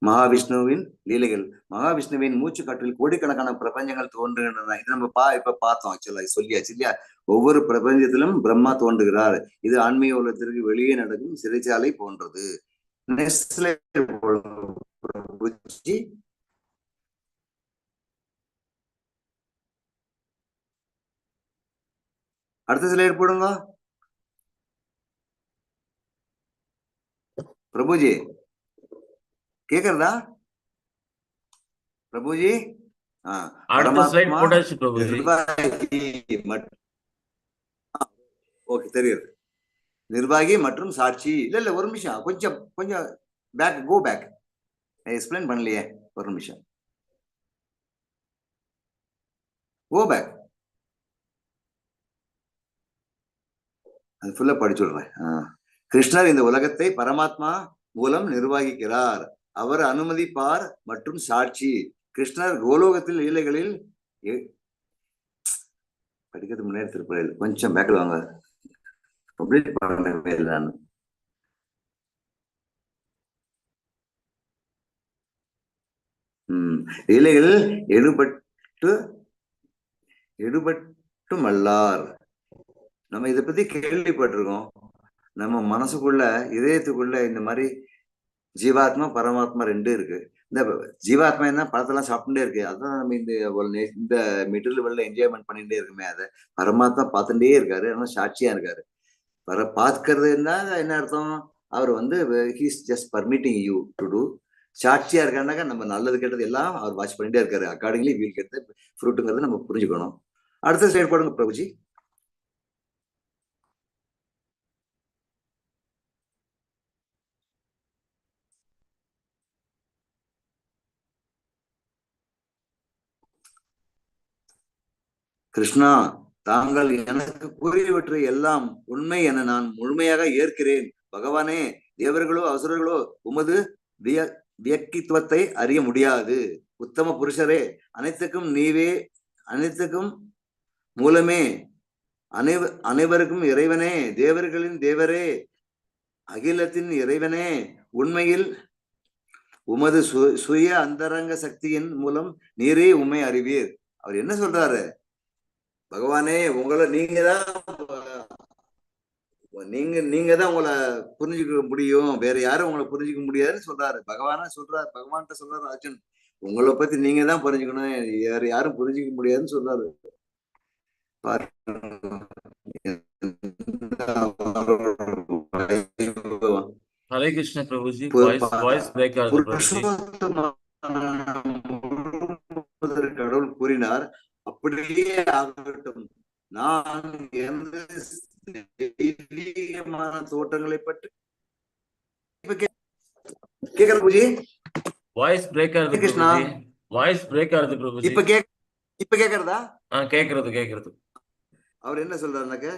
மகாவிஷ்ணுவின் லீலைகள். மகாவிஷ்ணுவின் மூச்சு காற்றில் கோடிக்கணக்கான பிரபஞ்சங்கள் தோன்றுகின்றன. இது நம்ம இப்ப பார்த்தோம். ஆக்சுவலா சொல்லியாச்சு இல்லையா? ஒவ்வொரு பிரபஞ்சத்திலும் பிரம்மா தோன்றுகிறார். இது ஆன்மீக உலகத்திற்கு வெளியே நடக்கும் சிறைச்சாலை போன்றது. அடுத்த ஸ்லைட் போடுங்க பிரபுஜி. கேக்குறதா பிரபுஜி? ஓகே, தெரியுது. நிர்வாகி மற்றும் சாட்சி. இல்ல ஒரு நிமிஷம், கொஞ்சம் பேக், கோ பேக். எக்ஸ்பிளைன் பண்ணலையே, ஒரு நிமிஷம், கோ பேக். அது ஃபுல்லா படிச்சு விடுறேன். கிருஷ்ணர் இந்த உலகத்தை பரமாத்மா மூலம் நிர்வகிக்கிறார். அவர் அனுமதிப்பார் மற்றும் சாட்சி. கிருஷ்ணர் கோலோகத்தில் லீலைகளில் படிக்கிறது முன்னேறி திருப்பதில் கொஞ்சம் பேக்கில் வாங்க. கம்ப்ளீட் பண்ணவே நான் லீலைகள் எடுபட்டும் அல்லார். நம்ம இதை பத்தி கேள்விப்பட்டிருக்கோம். நம்ம மனசுக்குள்ள இதயத்துக்குள்ள இந்த மாதிரி ஜீவாத்மா பரமாத்மா ரெண்டு இருக்கு. இந்த ஜீவாத்மா என்ன பழத்தெல்லாம் சாப்பிட்டுட்டே இருக்கு, அதான் நம்ம இந்த மிடில் லெவல்ல என்ஜாய்மெண்ட் பண்ணிட்டே இருக்குமே. அதை பரமாத்மா பார்த்துட்டே இருக்காரு, ஆனா சாட்சியா இருக்காரு. பார்க்கறதுன்னா என்ன அர்த்தம்? அவர் வந்து he's just permitting you to do. சாட்சியா இருக்காருனாக்கா நம்ம நல்லது கெட்டது எல்லாம் அவர் வாட்ச் பண்ணிட்டே இருக்காரு. அக்கார்டிங்லி வீல் கெட் ஃப்ரூட்டுங்கிறது நம்ம புரிஞ்சுக்கணும். அடுத்த ஸ்லைட் போடுங்க பிரபுஜி. கிருஷ்ணா, தாங்கள் எனக்கு கூறியவற்றை எல்லாம் உண்மை என நான் முழுமையாக ஏற்கிறேன். பகவானே, தேவர்களோ அசுரர்களோ உமது வியக்கித்துவத்தை அறிய முடியாது. உத்தம புருஷரே, அனைத்துக்கும் நீவே, அனைத்துக்கும் மூலமே, அனைவருக்கும் இறைவனே, தேவர்களின் தேவரே, அகிலத்தின் இறைவனே, உண்மையில் உமது சுய அந்தரங்க சக்தியின் மூலம் நீரே உண்மை அறிவீர். அவர் என்ன சொல்றாரு? பகவானே, உங்களை நீங்க தான் உங்களை புரிஞ்சுக்க முடியும், வேற யாரும் உங்களை புரிஞ்சுக்க முடியாதுன்னு சொல்றாரு. பகவான்கிட்ட சொல்றாரு அர்ஜுன், உங்களை பத்தி நீங்க தான் புரிஞ்சுக்கணும், வேற யாரும் புரிஞ்சுக்க முடியாதுன்னு சொல்றாரு. ஹரே கிருஷ்ண பிரபுஜி. வாய்ஸ் பிரேக் ஆகுது பிரபுஜி. கடவுள் கூறினார், அப்படியே ஆகட்டும். நான் எந்த தோட்டங்களை பற்றி கேக்குற பூஜி. வாய்ஸ் பிரேக் ஆகுது கிருஷ்ணா, வாய்ஸ் பிரேக் ஆகுது பிரபுஜி. இப்ப கேக்குறதா? கேக்குறது. அவர் என்ன சொல்றாருனாக்க,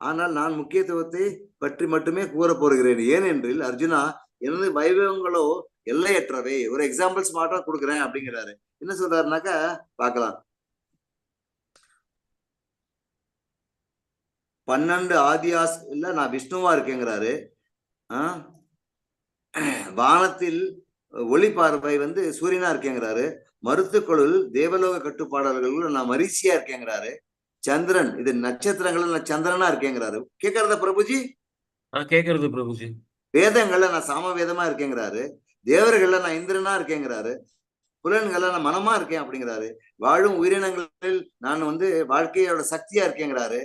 ஆனால் நான் முக்கியத்துவத்தை பற்றி மட்டுமே கூற போகிறேன். ஏனென்றில் அர்ஜுனா, எனது வைபவங்களோ எல்லையற்றவை. ஒரு எக்ஸாம்பிள்ஸ் மாட்டம் கொடுக்குறேன் அப்படிங்கிறாரு. என்ன சொல்றாருனாக்க பார்க்கலாம். 12 ஆதியாஸ் இல்ல நான் விஷ்ணுவா இருக்கேங்கிறாரு. வானத்தில் ஒளி பார்வை வந்து சூரியனா இருக்கேங்கிறாரு. மருத்துக்குழுள் தேவலோக கட்டுப்பாடாளர்கள் நான் மரிசியா இருக்கேங்கிறாரு. சந்திரன் இது நட்சத்திரங்கள் நான் சந்திரனா இருக்கேங்கிறாரு. கேட்கறத பிரபுஜி? கேட்கறது பிரபுஜி. வேதங்கள்ல நான் சாம வேதமா இருக்கேங்கிறாரு. தேவர்கள்ல நான் இந்திரனா இருக்கேங்கிறாரு. புலன்கள்ல நான் மனமா இருக்கேன் அப்படிங்கிறாரு. வாழும் உயிரினங்களில் நான் வந்து வாழ்க்கையோட சக்தியா இருக்கேங்கிறாரு.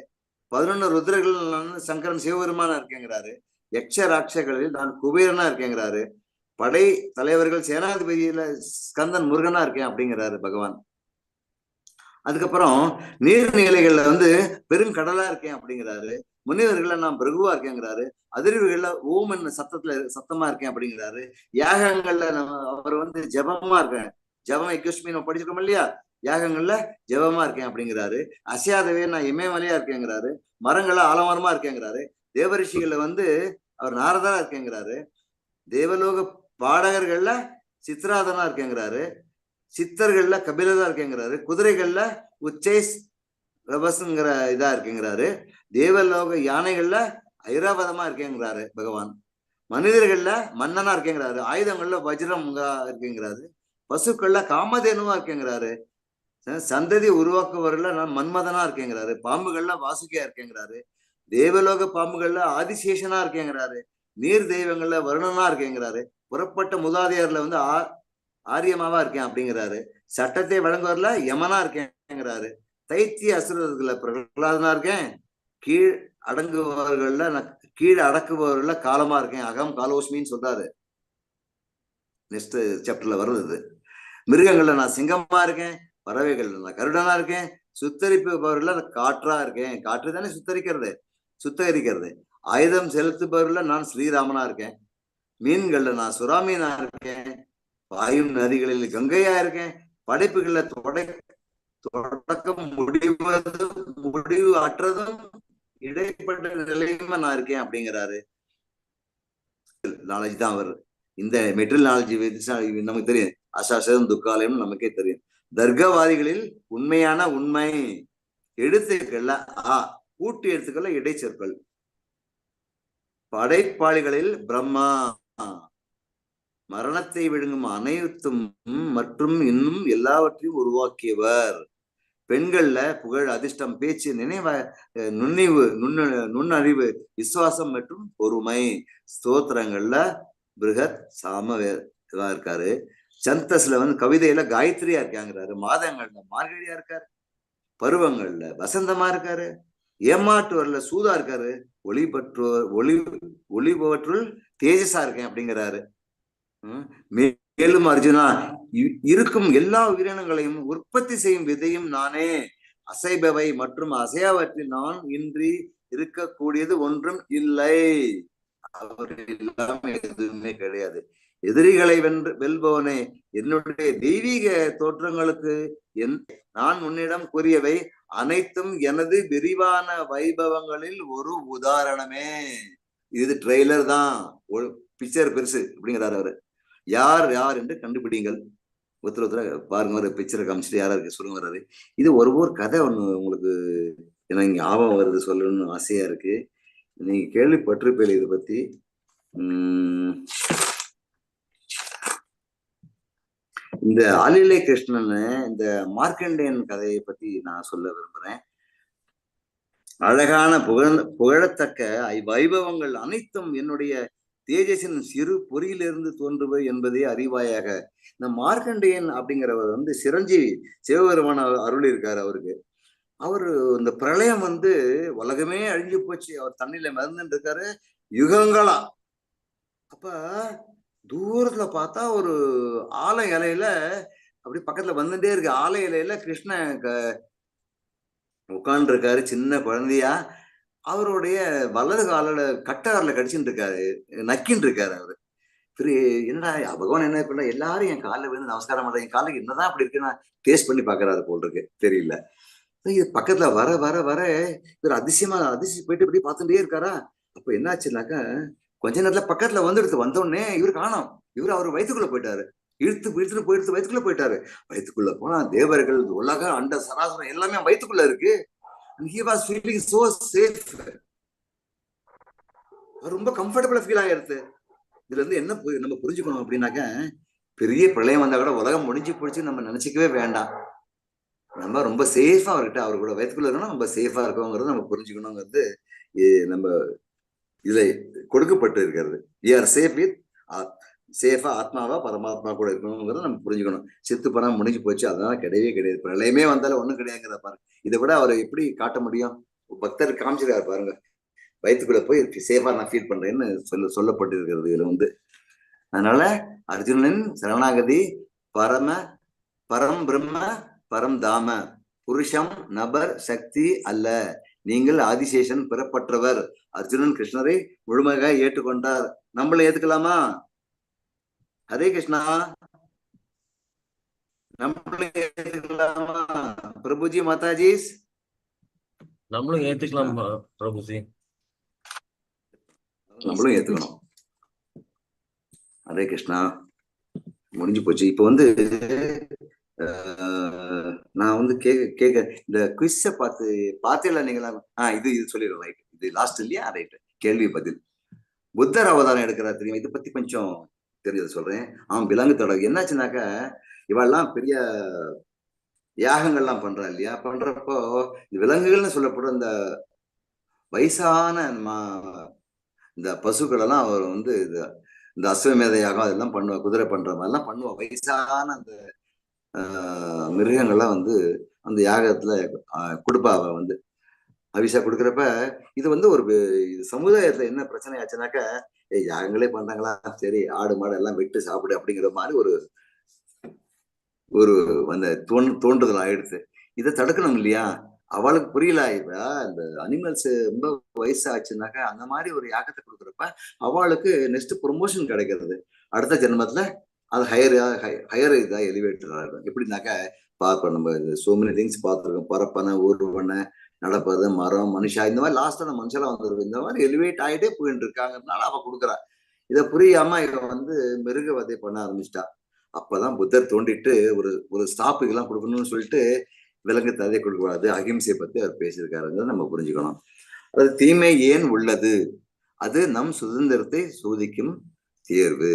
11 ருத்ரர்கள் நான் சங்கரன் சிவபெருமானா இருக்கேங்கிறாரு. யக்ஷ ராட்சகளில் நான் குபேரனா இருக்கேங்கிறாரு. படை தலைவர்கள் சேனாதிபதியில ஸ்கந்தன் முருகனா இருக்கேன் அப்படிங்கிறாரு பகவான். அதுக்கப்புறம் நீர்நிலைகள்ல வந்து பெருங்கடலா இருக்கேன் அப்படிங்கிறாரு. முனிவர்கள்ல நான் பிரகுவா இருக்கேங்கிறாரு. அதிர்வுகள்ல ஓம் என்ன சத்தமா இருக்கேன் அப்படிங்கிறாரு. யாகங்கள்ல அவர் வந்து ஜபமா இருக்கேன், ஜபம் எக்யூஸ்மி நம்ம படிச்சிருக்கோம் இல்லையா, யாகங்கள்ல ஜபமா இருக்கேன் அப்படிங்கிறாரு. அசையாதவே நான் இமயமலையா இருக்கேங்கிறாரு. மரங்கள்ல ஆலமரமா இருக்கேங்கிறாரு. தேவரிஷிகள்ல வந்து அவர் நாரதரா இருக்கேங்கிறாரு. தேவலோக பாடகர்கள்ல சித்ராதனா இருக்கேங்கிறாரு. சித்தர்கள்ல கபிலதா இருக்கேங்கிறாரு. குதிரைகள்ல உச்சேஸ் ரபஸ்ங்கிற இதா இருக்கேங்கிறாரு. தேவலோக யானைகள்ல ஐராவதமா இருக்கேங்கிறாரு பகவான். மனிதர்கள்ல மன்னனா இருக்கேங்கிறாரு. ஆயுதங்கள்ல வஜ்ரம் இருக்கேங்கிறாரு. பசுக்கள்ல காமதேனுவா இருக்கேங்கிறாரு. சந்ததி உருவாக்குவர்கள்ல நான் மன்மதனா இருக்கேங்கிறாரு. பாம்புகள்ல வாசுகியா இருக்கேங்கிறாரு. தேவலோக பாம்புகள்ல ஆதிசேஷனா இருக்கேங்கிறாரு. நீர் தெய்வங்கள்ல வருணனா இருக்கேங்கிறாரு. புறப்பட்ட முதாதையர்ல வந்து ஆரியமாவா இருக்கேன் அப்படிங்கிறாரு. சட்டத்தை வழங்குவர்ல யமனா இருக்கேங்கிறாரு. தைத்திய அசுரர்கள பிரகலாதனா இருக்கேன். கீழ் அடங்குபவர்கள்ல நான் கீழ் அடக்குபவர்கள்ல காலமா இருக்கேன். அகம் காலோஸ்மின்னு சொல்றாரு. நெக்ஸ்ட் சாப்டர்ல வருது. மிருகங்கள்ல நான் சிங்கமா இருக்கேன். பறவைகள்ல நான் கருடனா இருக்கேன். சுத்தரிப்பவர்கள காற்றா இருக்கேன். காற்று தானே சுத்தரிக்கிறது. ஆயுதம் செலுத்துபவர்கள நான் ஸ்ரீராமனா இருக்கேன். மீன்கள்ல நான் சுறாமீனா இருக்கேன். வாயும் நதிகளில் கங்கையா இருக்கேன். படைப்புகள்ல தொடக்கம் முடிவு அற்றதும் இடைப்பட்ட நிலையுமா நான் இருக்கேன் அப்படிங்கிறாரு. நாலேஜ் தான் வருது. இந்த மெட்டீரியல் நாலேஜ் நமக்கு தெரியும். அசாசம் துக்காலயம் நமக்கே தெரியும். தர்க்கவாதிகளில் உண்மையான உண்மை எழுத்துக்கள்ல கூட்டு எழுத்துக்கள்ல இடைச்சொற்கள். படைப்பாளிகளில் பிரம்மா மரணத்தை விழுங்கும் அனைத்தும் மற்றும் இன்னும் எல்லாவற்றையும் உருவாக்கியவர். பெண்கள்ல புகழ், அதிர்ஷ்டம், பேச்சு, நுண்ணறிவு, விசுவாசம் மற்றும் பொறுமை. ஸ்தோத்திரங்கள்ல பிருகத் சாமவேதா இருக்காரு. சந்தஸ்ல கவிதையில காயத்ரியா இருக்காங்கிறாரு. மாதங்கள்ல மார்கழியா இருக்காரு. பருவங்கள்ல வசந்தமா இருக்காரு. ஏமாற்றுவர்ல சூதா இருக்காரு. ஒளிபவற்றுள் தேஜஸா இருக்கேன் அப்படிங்கிறாரு. மேலும் அர்ஜுனா, இருக்கும் எல்லா உயிரினங்களையும் உற்பத்தி செய்யும் விதையும் நானே. அசைபவை மற்றும் அசையாவற்றில் நான் இன்றி இருக்கக்கூடியது ஒன்றும் இல்லை. அவர் இல்லாம எதுவுமே கிடையாது. எதிரிகளை வெல்பவனே, என்னுடைய தெய்வீக தோற்றங்களுக்கு நான் உன்னிடம் கூறியவை அனைத்தும் எனது விரிவான வைபவங்களில் ஒரு உதாரணமே. இது ட்ரெய்லர் தான், பிக்சர் பெருசு அப்படிங்கிறாரு அவரு. யார் யார் என்று கண்டுபிடிங்கள். ஒருத்தர் பாருங்க, ஒரு பிக்சரை காமிச்சிட்டு யாரா இருக்கு சொல்லுங்க வர்றாரு. இது ஒரு கதை ஒண்ணு உங்களுக்கு எனக்கு ஞாபகம் வருது, சொல்லணும்னு ஆசையா இருக்கு. நீங்க கேள்விப்பட்டிருப்பீங்க இதை பத்தி. இந்த ஆலிலை கிருஷ்ணன், இந்த மார்க்கண்டேயன் கதையை பத்தி நான் சொல்ல விரும்புறேன். அழகான புகழத்தக்க வைபவங்கள் அனைத்தும் என்னுடைய தேஜஸின் சிறு பொறியிலிருந்து தோன்றுவை என்பதே அறிவாயாக. இந்த மார்க்கண்டேயன் அப்படிங்கிறவர் சிரஞ்சீவி சிவபெருமான அருள் இருக்காரு அவருக்கு. அவரு இந்த பிரளயம் உலகமே அழிஞ்சு போச்சு, அவர் தண்ணியில மிதந்துட்டு இருக்காரு யுகங்களா. அப்ப தூரத்துல பார்த்தா ஒரு ஆலை இலையில அப்படி பக்கத்துல வந்துட்டே இருக்கு. ஆலை இலையில கிருஷ்ணன் உட்கார்ந்து இருக்காரு, சின்ன குழந்தையா. அவருடைய வலது காலில் கட்டவரில் கடிச்சுட்டு இருக்காரு, நக்கின்னு இருக்காரு அவரு. சரி, என்னடா பகவான் என்ன பண்ண, எல்லாரும் என் காலில் விழுந்து நமஸ்காரம் பண்றேன், என் காலுக்கு என்னதான் அப்படி இருக்குன்னு டேஸ்ட் பண்ணி பாக்குறாரு போல் இருக்கு, தெரியல. இது பக்கத்துல வர வர வர இவர் அதிசயம் போயிட்டு இப்படி பார்த்துட்டே இருக்காரா. அப்ப என்னாச்சுனாக்கா, கொஞ்ச நேரத்துல பக்கத்துல வந்தோடனே இவர் காணோம். இவர் அவர் வயிற்றுக்குள்ள போயிட்டாரு. இழுத்துட்டு வயிற்றுக்குள்ள போயிட்டாரு. வயிற்றுக்குள்ள போனா தேவர்கள், உலக அண்ட சராசரம் எல்லாமே வயிற்றுக்குள்ள இருக்கு. He was feeling so safe. ரொம்ப கம்ஃபர்டபுளா ஃபீல் ஆயிடுது. இதுல என்ன நம்ம புரிஞ்சுக்கணும் அப்படின்னாக்க, பெரிய பிரளயம் வந்தா கூட உலகம் முடிஞ்சு போச்சு நம்ம நினைச்சிக்கவே வேண்டாம். நம்ம ரொம்ப சேஃபா அவர்கிட்ட, அவர் கூட வயிற்றுக்குள்ள இருக்கணும், ரொம்ப சேஃபா இருக்கோங்கிறது நம்ம புரிஞ்சுக்கணுங்கிறது நம்ம இதுல கொடுக்கப்பட்டு இருக்கிறது. We are safe with சேஃபா ஆத்மாவா பரமாத்மா கூட இருக்கணுங்கிறத நம்ம புரிஞ்சுக்கணும். செத்து போனா முடிஞ்சு போச்சு, அதனால கிடையவே கிடையாது. பிரளயமே வந்தாலும் ஒண்ணும் கிடையாதுங்கிறத பாருங்க. இதை விட அவர் எப்படி காட்ட முடியும்? பக்தர் காமிச்சிருக்காரு பாருங்க, வயிற்றுக்குள்ள போய் சேஃபா நான் ஃபீல் பண்றேன்னு சொல்லப்பட்டு இருக்கிறது இதுல அதனால அர்ஜுனன் சரணாகதி பரம் பிரம்ம பரம் தாம புருஷம் நபர் சக்தி அல்ல. நீங்கள் ஆதிசேஷன் பெறப்பட்டவர். அர்ஜுனன் கிருஷ்ணரை முழுமையாக ஏற்றுக்கொண்டார். நம்மள ஏத்துக்கலாமா? ஹரே கிருஷ்ணா, நம்மளும் ஏத்துக்கலாமா? பிரபுஜி, மாதாஜி, நம்மளும் ஏத்துக்கலாம் பிரபுஜி, நம்மளும் ஏத்துக்கணும். ஹரே கிருஷ்ணா. முடிஞ்சு போச்சு. இப்ப நான் கேட்க இந்த குவிஸ பார்த்தேல நீங்களா? இது சொல்லிடுறேன். ரைட், இது லாஸ்ட் இல்லையா? ரைட், கேள்வி பதில். புத்தர் அவதாரம் எடுக்கிறார் தெரியுமா? இதை பத்தி கொஞ்சம் தெரிஞ்சதை சொல்றேன். விலங்கு தொடர் என்னாச்சுனாக்க, இவெல்லாம் பெரிய யாகங்கள்லாம் பண்றா இல்லையா? பண்றப்போ இந்த விலங்குகள்னு சொல்லப்படுற இந்த வயசான இந்த பசுக்கள் எல்லாம் அவர் இந்த அஸ்வமேத யாகம் அதெல்லாம் பண்ணுவா, குதிரை பண்ற மாதிரிலாம் பண்ணுவா. வயசான அந்த மிருகங்கள்லாம் அந்த யாகத்துல கொடுப்பா. அவ அவிசா கொடுக்குறப்ப இது ஒரு சமுதாயத்துல என்ன பிரச்சனை ஆச்சுனாக்க, யாகங்களே பண்றாங்களா, சரி ஆடு மாடு எல்லாம் விட்டு சாப்பிடு அப்படிங்கிற மாதிரி ஒரு அந்த தோன்றுதல் ஆயிடுச்சு. இதை தடுக்கணும் இல்லையா? அவளுக்கு புரியல. இப்ப இந்த அனிமல்ஸ் ரொம்ப வயசாச்சுனாக்கா அந்த மாதிரி ஒரு யாகத்தை கொடுக்குறப்ப அவளுக்கு நெக்ஸ்ட் ப்ரொமோஷன் கிடைக்கிறது. அடுத்த ஜென்மத்துல அது ஹையர் இதா எலிவேட்டர் ஆகும். எப்படின்னாக்கா பார்ப்போம், நம்ம சோ மெனி திங்ஸ் பார்த்துருக்கோம். பரப்பனை, ஊர்வனை, நடப்பது, மரம், மனுஷா, இந்த மாதிரி லாஸ்டா அந்த மனுஷெல்லாம் வந்துருக்கு. இந்த மாதிரி எலிவேட் ஆகிட்டே போயிட்டு இருக்காங்கனால அவ கொடுக்குறா. இதை புரியாம இவன் வந்து மிருகவதை பண்ண ஆரம்பிச்சிட்டா. அப்பதான் புத்தர் தோண்டிட்டு ஒரு ஸ்டாப்புக்கு எல்லாம் கொடுக்கணும்னு சொல்லிட்டு விலங்கு ததை கொடுக்கக்கூடாது, அகிம்சையை பத்தி அவர் பேசியிருக்காருங்கிறத நம்ம புரிஞ்சுக்கணும். அது தீமை ஏன் உள்ளது, அது நம் சுதந்திரத்தை சோதிக்கும் தேர்வு.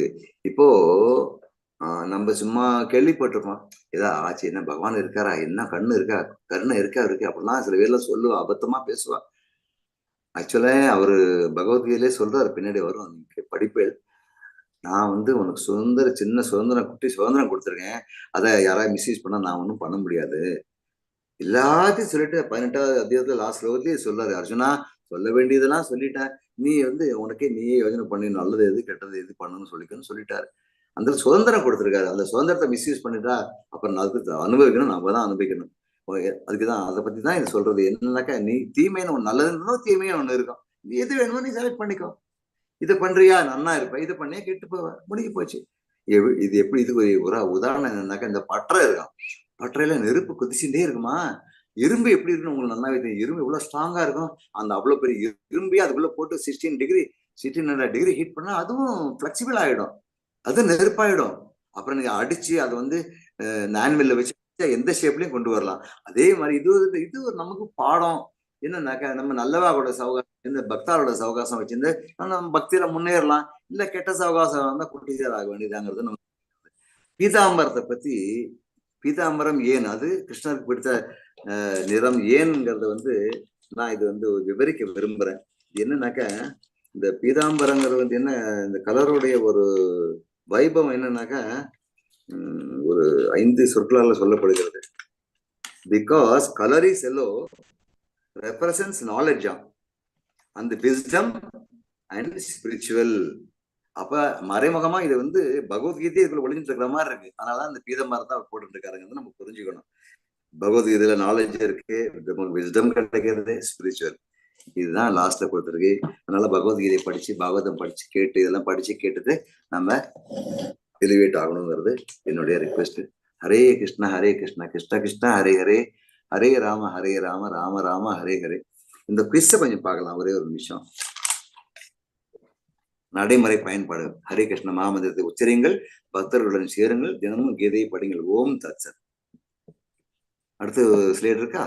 இப்போ நம்ம சும்மா கேள்விப்பட்டிருப்போம், ஏதா ஆச்சு, என்ன பகவான் இருக்காரா, என்ன கண்ணு இருக்கா, கருணை இருக்கா இருக்கு அப்படிலாம் சில பேர்ல சொல்லுவா, அபத்தமா பேசுவா. ஆக்சுவலா அவரு பகவத்கீதையிலே சொல்றாரு, பின்னாடி வரும் படிப்பேள், நான் வந்து உனக்கு சின்ன குட்டி சுதந்திரம் கொடுத்துருக்கேன், அதை யாராவது மிஸ்யூஸ் பண்ணா நான் ஒன்றும் பண்ண முடியாது. எல்லாத்தையும் சொல்லிட்டு 18வது அத்தியாயத்துல லாஸ்ட் ஸ்லோகத்திலேயே சொல்றாரு, அர்ஜுனா சொல்ல வேண்டியதெல்லாம் சொல்லிட்டேன், நீ வந்து உனக்கே நீயே யோசனை பண்ணி நல்லது எது கெட்டது எது பண்ணணும்னு சொல்லிட்டாரு. அந்த சுதந்திரம் கொடுத்துருக்காரு. அந்த சுதந்திரத்தை மிஸ்யூஸ் பண்ணிட்டா அப்புறம் அதுக்கு அனுபவிக்கணும், நம்ம தான் அனுபவிக்கணும். அதுக்குதான் அதை பத்தி தான் இது சொல்றது. என்னன்னாக்கா, நீ தீமைன்னு ஒண்ணு நல்லதுன்னு தீமைன்னு ஒண்ணு இருக்கும், நீ எது வேணுமோ நீ செலக்ட் பண்ணிக்கோ. இதை பண்றியா நன்னா இருப்ப, இதை பண்ணியா கெட்டு போவ, முடிஞ்சு போச்சு. இது எப்படி, இதுக்கு ஒரு உதாரணம் என்னன்னாக்கா, இந்த பட்டறை இருக்கான், பட்டறையில நெருப்பு குதிச்சுட்டே இருக்குமா, இரும்பு எப்படி இருக்குன்னு உங்களுக்கு நல்லாவே தெரியும். இரும்பு எவ்வளவு ஸ்ட்ராங்கா இருக்கும், அந்த அவ்வளவு பெரிய இரும்பையே அதுக்குள்ள போட்டு 1600 டிகிரி ஹீட் பண்ணா அதுவும் பிளெக்சிபிள் ஆயிடும், அது நெருப்பாயிடும். அப்புறம் நீங்க அடிச்சு அதை வந்து நான்வெல்ல வச்சு எந்த ஷேப்லயும் கொண்டு வரலாம். அதே மாதிரி இது ஒரு நமக்கு பாடம் என்னன்னாக்கா, நம்ம நல்லவாவோட சவகாசம், இந்த பக்தாரோட சவகாசம் வச்சிருந்து நம்ம பக்தியில முன்னேறலாம், இல்ல கெட்ட சவகாசம் வந்தா குட்டிசார் ஆக வேண்டியதாங்கிறது நம்ம. பீதாம்பரத்தை பத்தி, பீதாம்பரம் ஏன், அது கிருஷ்ணருக்கு பிடித்த நிறம் ஏன்ங்கிறத வந்து நான் இது வந்து விவரிக்க விரும்புறேன். என்னன்னாக்க, இந்த பீதாம்பரங்கிறது வந்து என்ன, இந்த கலருடைய ஒரு வைபவம் என்னன்னாக்கா, ஒரு 5 சொற்களால சொல்லப்படுகிறது. Because colour is yellow represents knowledge and wisdom and spiritual. அப்ப மறைமுகமா இது வந்து பகவத்கீதை இதுக்குள்ள ஒளிஞ்சிட்டு இருக்கிற மாதிரி இருக்கு. அதனாலதான் இந்த பீதாம்பரத்தை அவர் போட்டு இருக்காருங்கிறது நம்ம புரிஞ்சுக்கணும். பகவத்கீதையில நாலேஜ் இருக்கு, விஸ்டம் கிடைக்கிறது, ஸ்பிரிச்சுவல், இதுதான் லாஸ்ட்ல கொடுத்துருக்கு. அதனால பகவத்கீதையை படிச்சு, பாகவதம் படிச்சு கேட்டு, இதெல்லாம் படிச்சு கேட்டுட்டு நம்ம எலிவேட் ஆகணுங்கிறது என்னுடைய ரிக்வெஸ்ட். ஹரே கிருஷ்ணா கிருஷ்ண கிருஷ்ண ஹரே ஹரே, ஹரே ராம ராம ராம ஹரே ஹரே. இந்த குவிஸை கொஞ்சம் பார்க்கலாம், ஒரே ஒரு நிமிஷம். நடைமுறை பயன்பாடு. ஹரே கிருஷ்ண மகாமந்திரத்தை உச்சரியுங்கள், பக்தர்களுடன் சேருங்கள், தினமும் கீதையை படிங்கள். ஓம் தத்சத். அடுத்து ஸ்லைட் இருக்கா?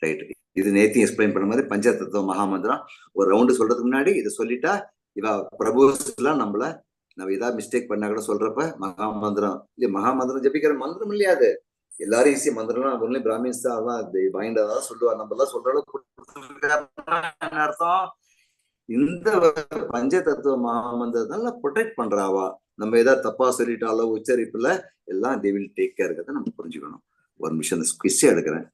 ரைட். இது நேத்தையும் எக்ஸ்பிளைன் பண்ண மாதிரி பஞ்சதத்துவ மகாமந்திரம். ஒரு ரவுண்டு சொல்றதுக்கு முன்னாடி இதை சொல்லிட்டா இவ பிரபுஸ் எல்லாம் நம்ம ஏதாவது மிஸ்டேக் பண்ணா கூட சொல்றப்ப மகாமந்திரம் இல்ல, மகாமந்திரம் ஜபிக்கிற மந்திரம் இல்லையா, அது எல்லாரும் ஈஸியா மந்திரம்லாம் ஒன்லி பிராமின்ஸ் தான் வாங்கிட்டதான் சொல்லுவா. நம்ம எல்லாம் சொல்ற அளவுக்கு அர்த்தம். இந்த பஞ்சதத்துவ மகாமந்திரத்தால ப்ரொடெக்ட் பண்றாவா, நம்ம ஏதாவது தப்பா சொல்லிட்டாலோ உச்சரிப்புல எல்லாம் தே வில் டேக் கேர் இருக்கிறத நம்ம புரிஞ்சுக்கணும். ஒரு நிமிஷம் இந்த குவிஸ் எடுக்கிறேன்.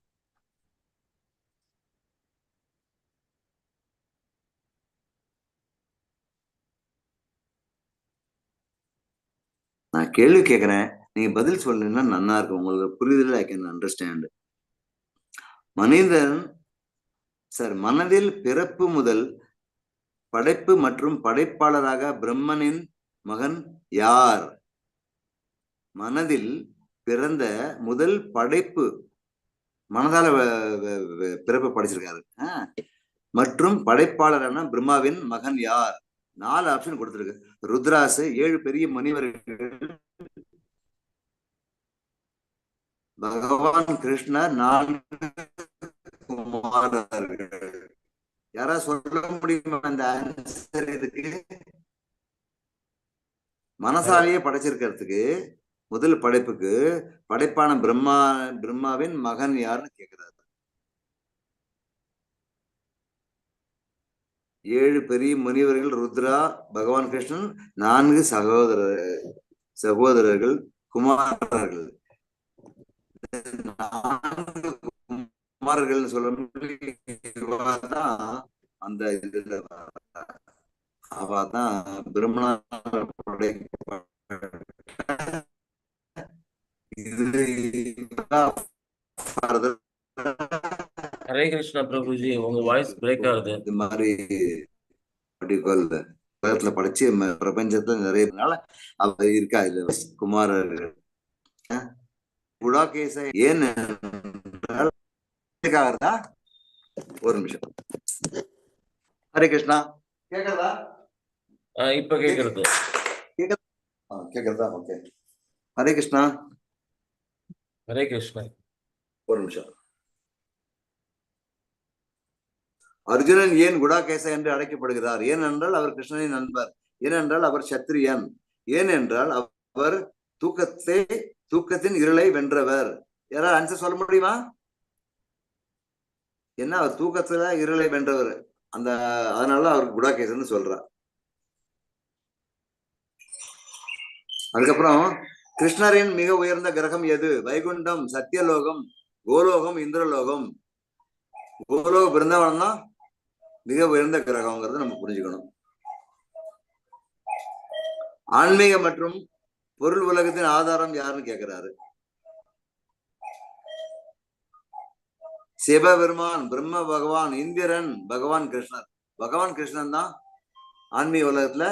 நான் கேள்வி கேட்கிறேன், நீங்க பதில் சொல்லணும்னா நன்னா இருக்கும், உங்களுக்கு புரிதல், ஐ கேன் அண்டர்ஸ்டாண்ட். மனிதன் மனதில் பிறப்பு முதல் படைப்பு மற்றும் படைப்பாளராக பிரம்மனின் மகன் யார்? மனதில் பிறந்த முதல் படைப்பு, மனதால பிறப்பு படைச்சிருக்காரு, மற்றும் படைப்பாளரான பிரம்மாவின் மகன் யார்? 4 ஆப்ஷன் கொடுத்திருக்கு. ருத்ராசு, 7 பெரிய முனிவர்கள், பகவான் கிருஷ்ணர், 4 குமாரர்கள். யாரா சொல்ல முடியுமா அந்த ஆன்சர்? இதுக்கு மனசாலேயே படைச்சிருக்கிறதுக்கு முதல் படைப்புக்கு படைப்பான பிரம்மாவின் மகன் யாருன்னு கேட்கிறாரு. 7 பெரிய முனிவர்கள், ருத்ரா, பகவான் கிருஷ்ணன், 4 சகோதரர்கள் குமாரர்கள். 4 குமாரர்கள் சொல்லதான் அந்த இதுல அவதான் பிரம்மண. ஹரே கிருஷ்ணா பிரபுஜி, உங்க வாய்ஸ் பிரேக் ஆகுது. இது மாதிரி உலகத்துல படைச்சு பிரபஞ்சத்துல நிறைய அவ இருக்கா இல்ல குமாரர்கள். புடாகேச ஏன் ஒரு நிமிஷம். ஹரே கிருஷ்ணா கேக்குறதா? இப்ப கேக்குறது. கேக்குறதா? ஓகே. ஹரே கிருஷ்ணா. ஹரே கிருஷ்ணா. ஒரு நிமிஷம். அர்ஜுனன் ஏன் குடாகேச என்று அழைக்கப்படுகிறார்? ஏனென்றால் அவர் கிருஷ்ணனின் நண்பர். ஏனென்றால் அவர் சத்திரியன். ஏனென்றால் அவர் தூக்கத்தின் இருளை வென்றவர். யாராவது ஆன்சர் சொல்ல முடியுமா? என்ன அவர் தூக்கத்துல இருளை வென்றவர், அதனால அவருக்கு குடாகேசன்னு சொல்றார். அதுக்கப்புறம் கிருஷ்ணரின் மிக உயர்ந்த கிரகம் எது? வைகுண்டம், சத்தியலோகம், கோலோகம், இந்திரலோகம். கோலோக பிருந்தாவனம் தான் மிக உயர்ந்த கிரகம்ங்கிறத நம்ம புரிஞ்சுக்கணும். ஆன்மீக மற்றும் பொருள் உலகத்தின் ஆதாரம் யாருன்னு கேட்கிறாரு. சிவபெருமான், பிரம்ம பகவான், இந்திரன், பகவான் கிருஷ்ணர். பகவான் கிருஷ்ணன் தான் ஆன்மீக உலகத்துல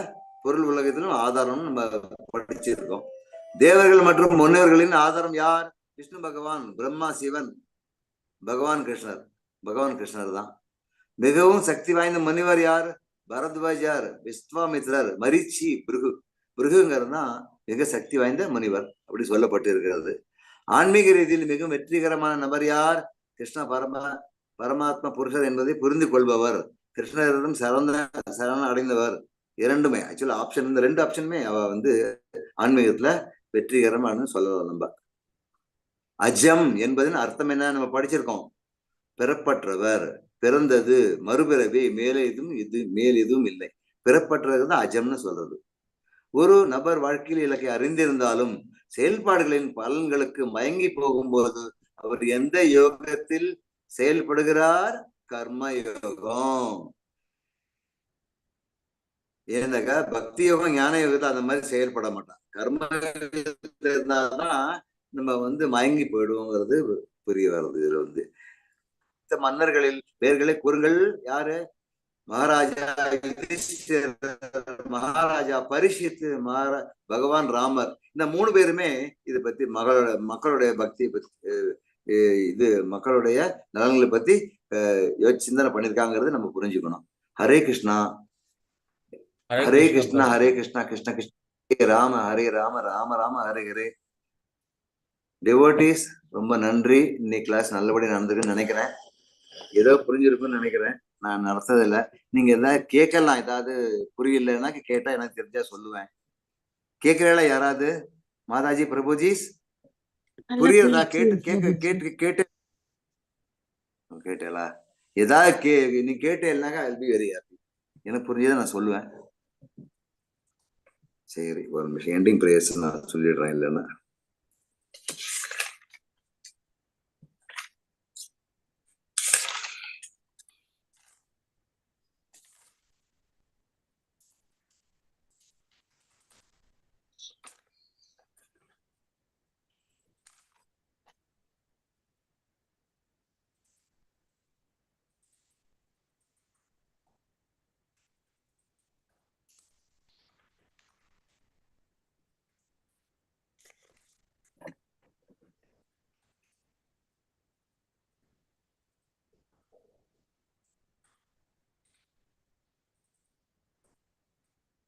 பொருள் உலகத்திலும் ஆதாரம் நம்ம படிச்சிருக்கோம். தேவர்கள் மற்றும் முன்னோர்களின் ஆதாரம் யார்? விஷ்ணு பகவான், பிரம்மா, சிவன், பகவான் கிருஷ்ணர். பகவான் கிருஷ்ணர் தான். மிகவும் சக்தி வாய்ந்த முனிவர் யார்? பரத்வாஜர், விஸ்வாமித்ரர், மரிச்சி, பிருகுங்கிறது தான் மிக சக்தி வாய்ந்த முனிவர் அப்படி சொல்லப்பட்டு இருக்கிறது. ஆன்மீக ரீதியில் மிகவும் வெற்றிகரமான நபர் யார்? கிருஷ்ண பரமாத்மா புருஷர் என்பதை புரிந்து கொள்பவர், கிருஷ்ணரிடம் சரண அடைந்தவர். இரண்டுமே ஆக்சுவலா ஆப்ஷன், இந்த ரெண்டு ஆப்ஷனுமே அவ ஆன்மீகத்துல வெற்றிகரமான சொல்லலாம். நம்ம அஜம் என்பதன் அர்த்தம் என்ன நம்ம படிச்சிருக்கோம். பிறப்பற்றவர், பிறந்தது, மறுபிறவி, மேல் எதுவும் இல்லை. பிறப்பற்றவர் தான் அஜம்னு சொல்றது. ஒரு நபர் வாழ்க்கையில் இலக்கை அறிந்திருந்தாலும் செயல்பாடுகளின் பலன்களுக்கு மயங்கி போகும்போது அவர் எந்த யோகத்தில் செயல்படுகிறார்? கர்ம யோகம். ஏன்னாக்கா பக்தி யோகம், ஞான யோகத்தை அந்த மாதிரி செயல்பட மாட்டான். கர்ம யோகத்துல இருந்தாதான் நம்ம மயங்கி போயிடுவோங்கிறது புரிய வருது. இதுல மன்னர்களில் பேர்களை கூறுங்கள். யாரு? மகாராஜா யுதிஷ்டிரர், மகாராஜா பரிஷித், பகவான் ராமர். இந்த 3 பேருமே இதை பத்தி மக்களுடைய பக்தியை பத்தி, மக்களுடைய நலன்களை பத்தி சிந்தனை பண்ணிருக்காங்கிறது நம்ம புரிஞ்சுக்கணும். ஹரே கிருஷ்ணா. ஹரே கிருஷ்ணா ஹரே கிருஷ்ணா கிருஷ்ண கிருஷ்ண ஹரே ராம ஹரே ராம ராம ராம ஹரே ஹரே. டிவோட்டீஸ் ரொம்ப நன்றி. இன்னைக்கு கிளாஸ் நல்லபடியா நடந்திருக்குன்னு நினைக்கிறேன். ஏதோ புரிஞ்சிருக்குன்னு நினைக்கிறேன். நான் நடத்ததில்லை. நீங்க ஏதாவது கேட்கலாம். ஏதாவது புரியலன்னா கேட்டா எனக்கு தெரிஞ்சா சொல்லுவேன். கேட்கிறீங்களா யாராவது? மாதாஜி, பிரபுஜி புரியுறதா? கேட்டேலா? ஏதாவது நீ கேட்டேன்னாக்கா I'll be very happy. எனக்கு புரிஞ்சதை நான் சொல்லுவேன். சரி, ஒரு நிமிஷம் எண்டிங் பிரேயர்ஸ் நான் சொல்லிடுறேன். இல்லைன்னா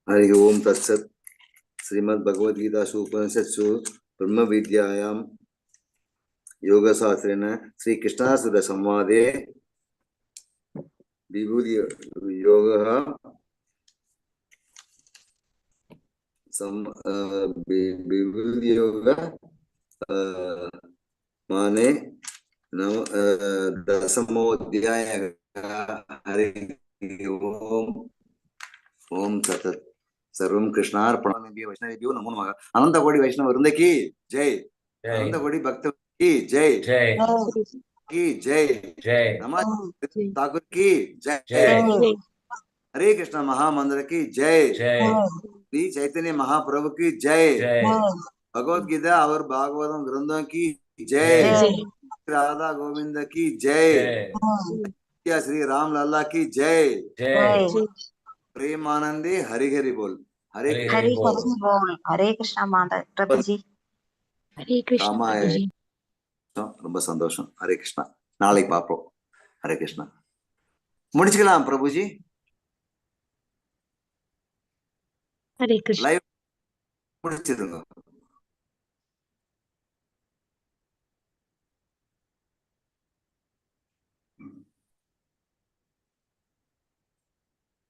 हरि ओम तत्सत्. श्रीमद् भगवद गीतासु उपनिषत्सु ब्रह्म विद्यायां योगशास्त्रेण श्री कृष्णासुर संवादे विभूति योगः विभूति योग माने दशमोऽध्याय. हरि ओम. ओम तत्सत्. सर्वं कृष्णार्पणमस्तु. वैष्णवेभ्यो नमो नमः. अनंत कोटि वैष्णव वृंद की जय. अनंत कोटि भक्त की जय. की जय. नमः ठाकुर की जय. हरे कृष्ण महामंत्र की जय. श्री चैतन्य महाप्रभु की जय. भगवद गीता और भागवतम ग्रंथों की जय. राधा गोविंद की जय. श्री राम लल्ला की जय. प्रेमानंदे हरि हरि बोल. हरे बोल. हरे कृष्णा माता प्रभु जी. हरे कृष्णा प्रभु जी. ரொம்ப சந்தோஷம். ஹரே கிருஷ்ணா. நாளைக்கு பார்ப்போம். ஹரே கிருஷ்ணா. முடிச்சுக்கலாம் பிரபுஜி. Hare Krishna. லைவ் முடிச்சிருங்க.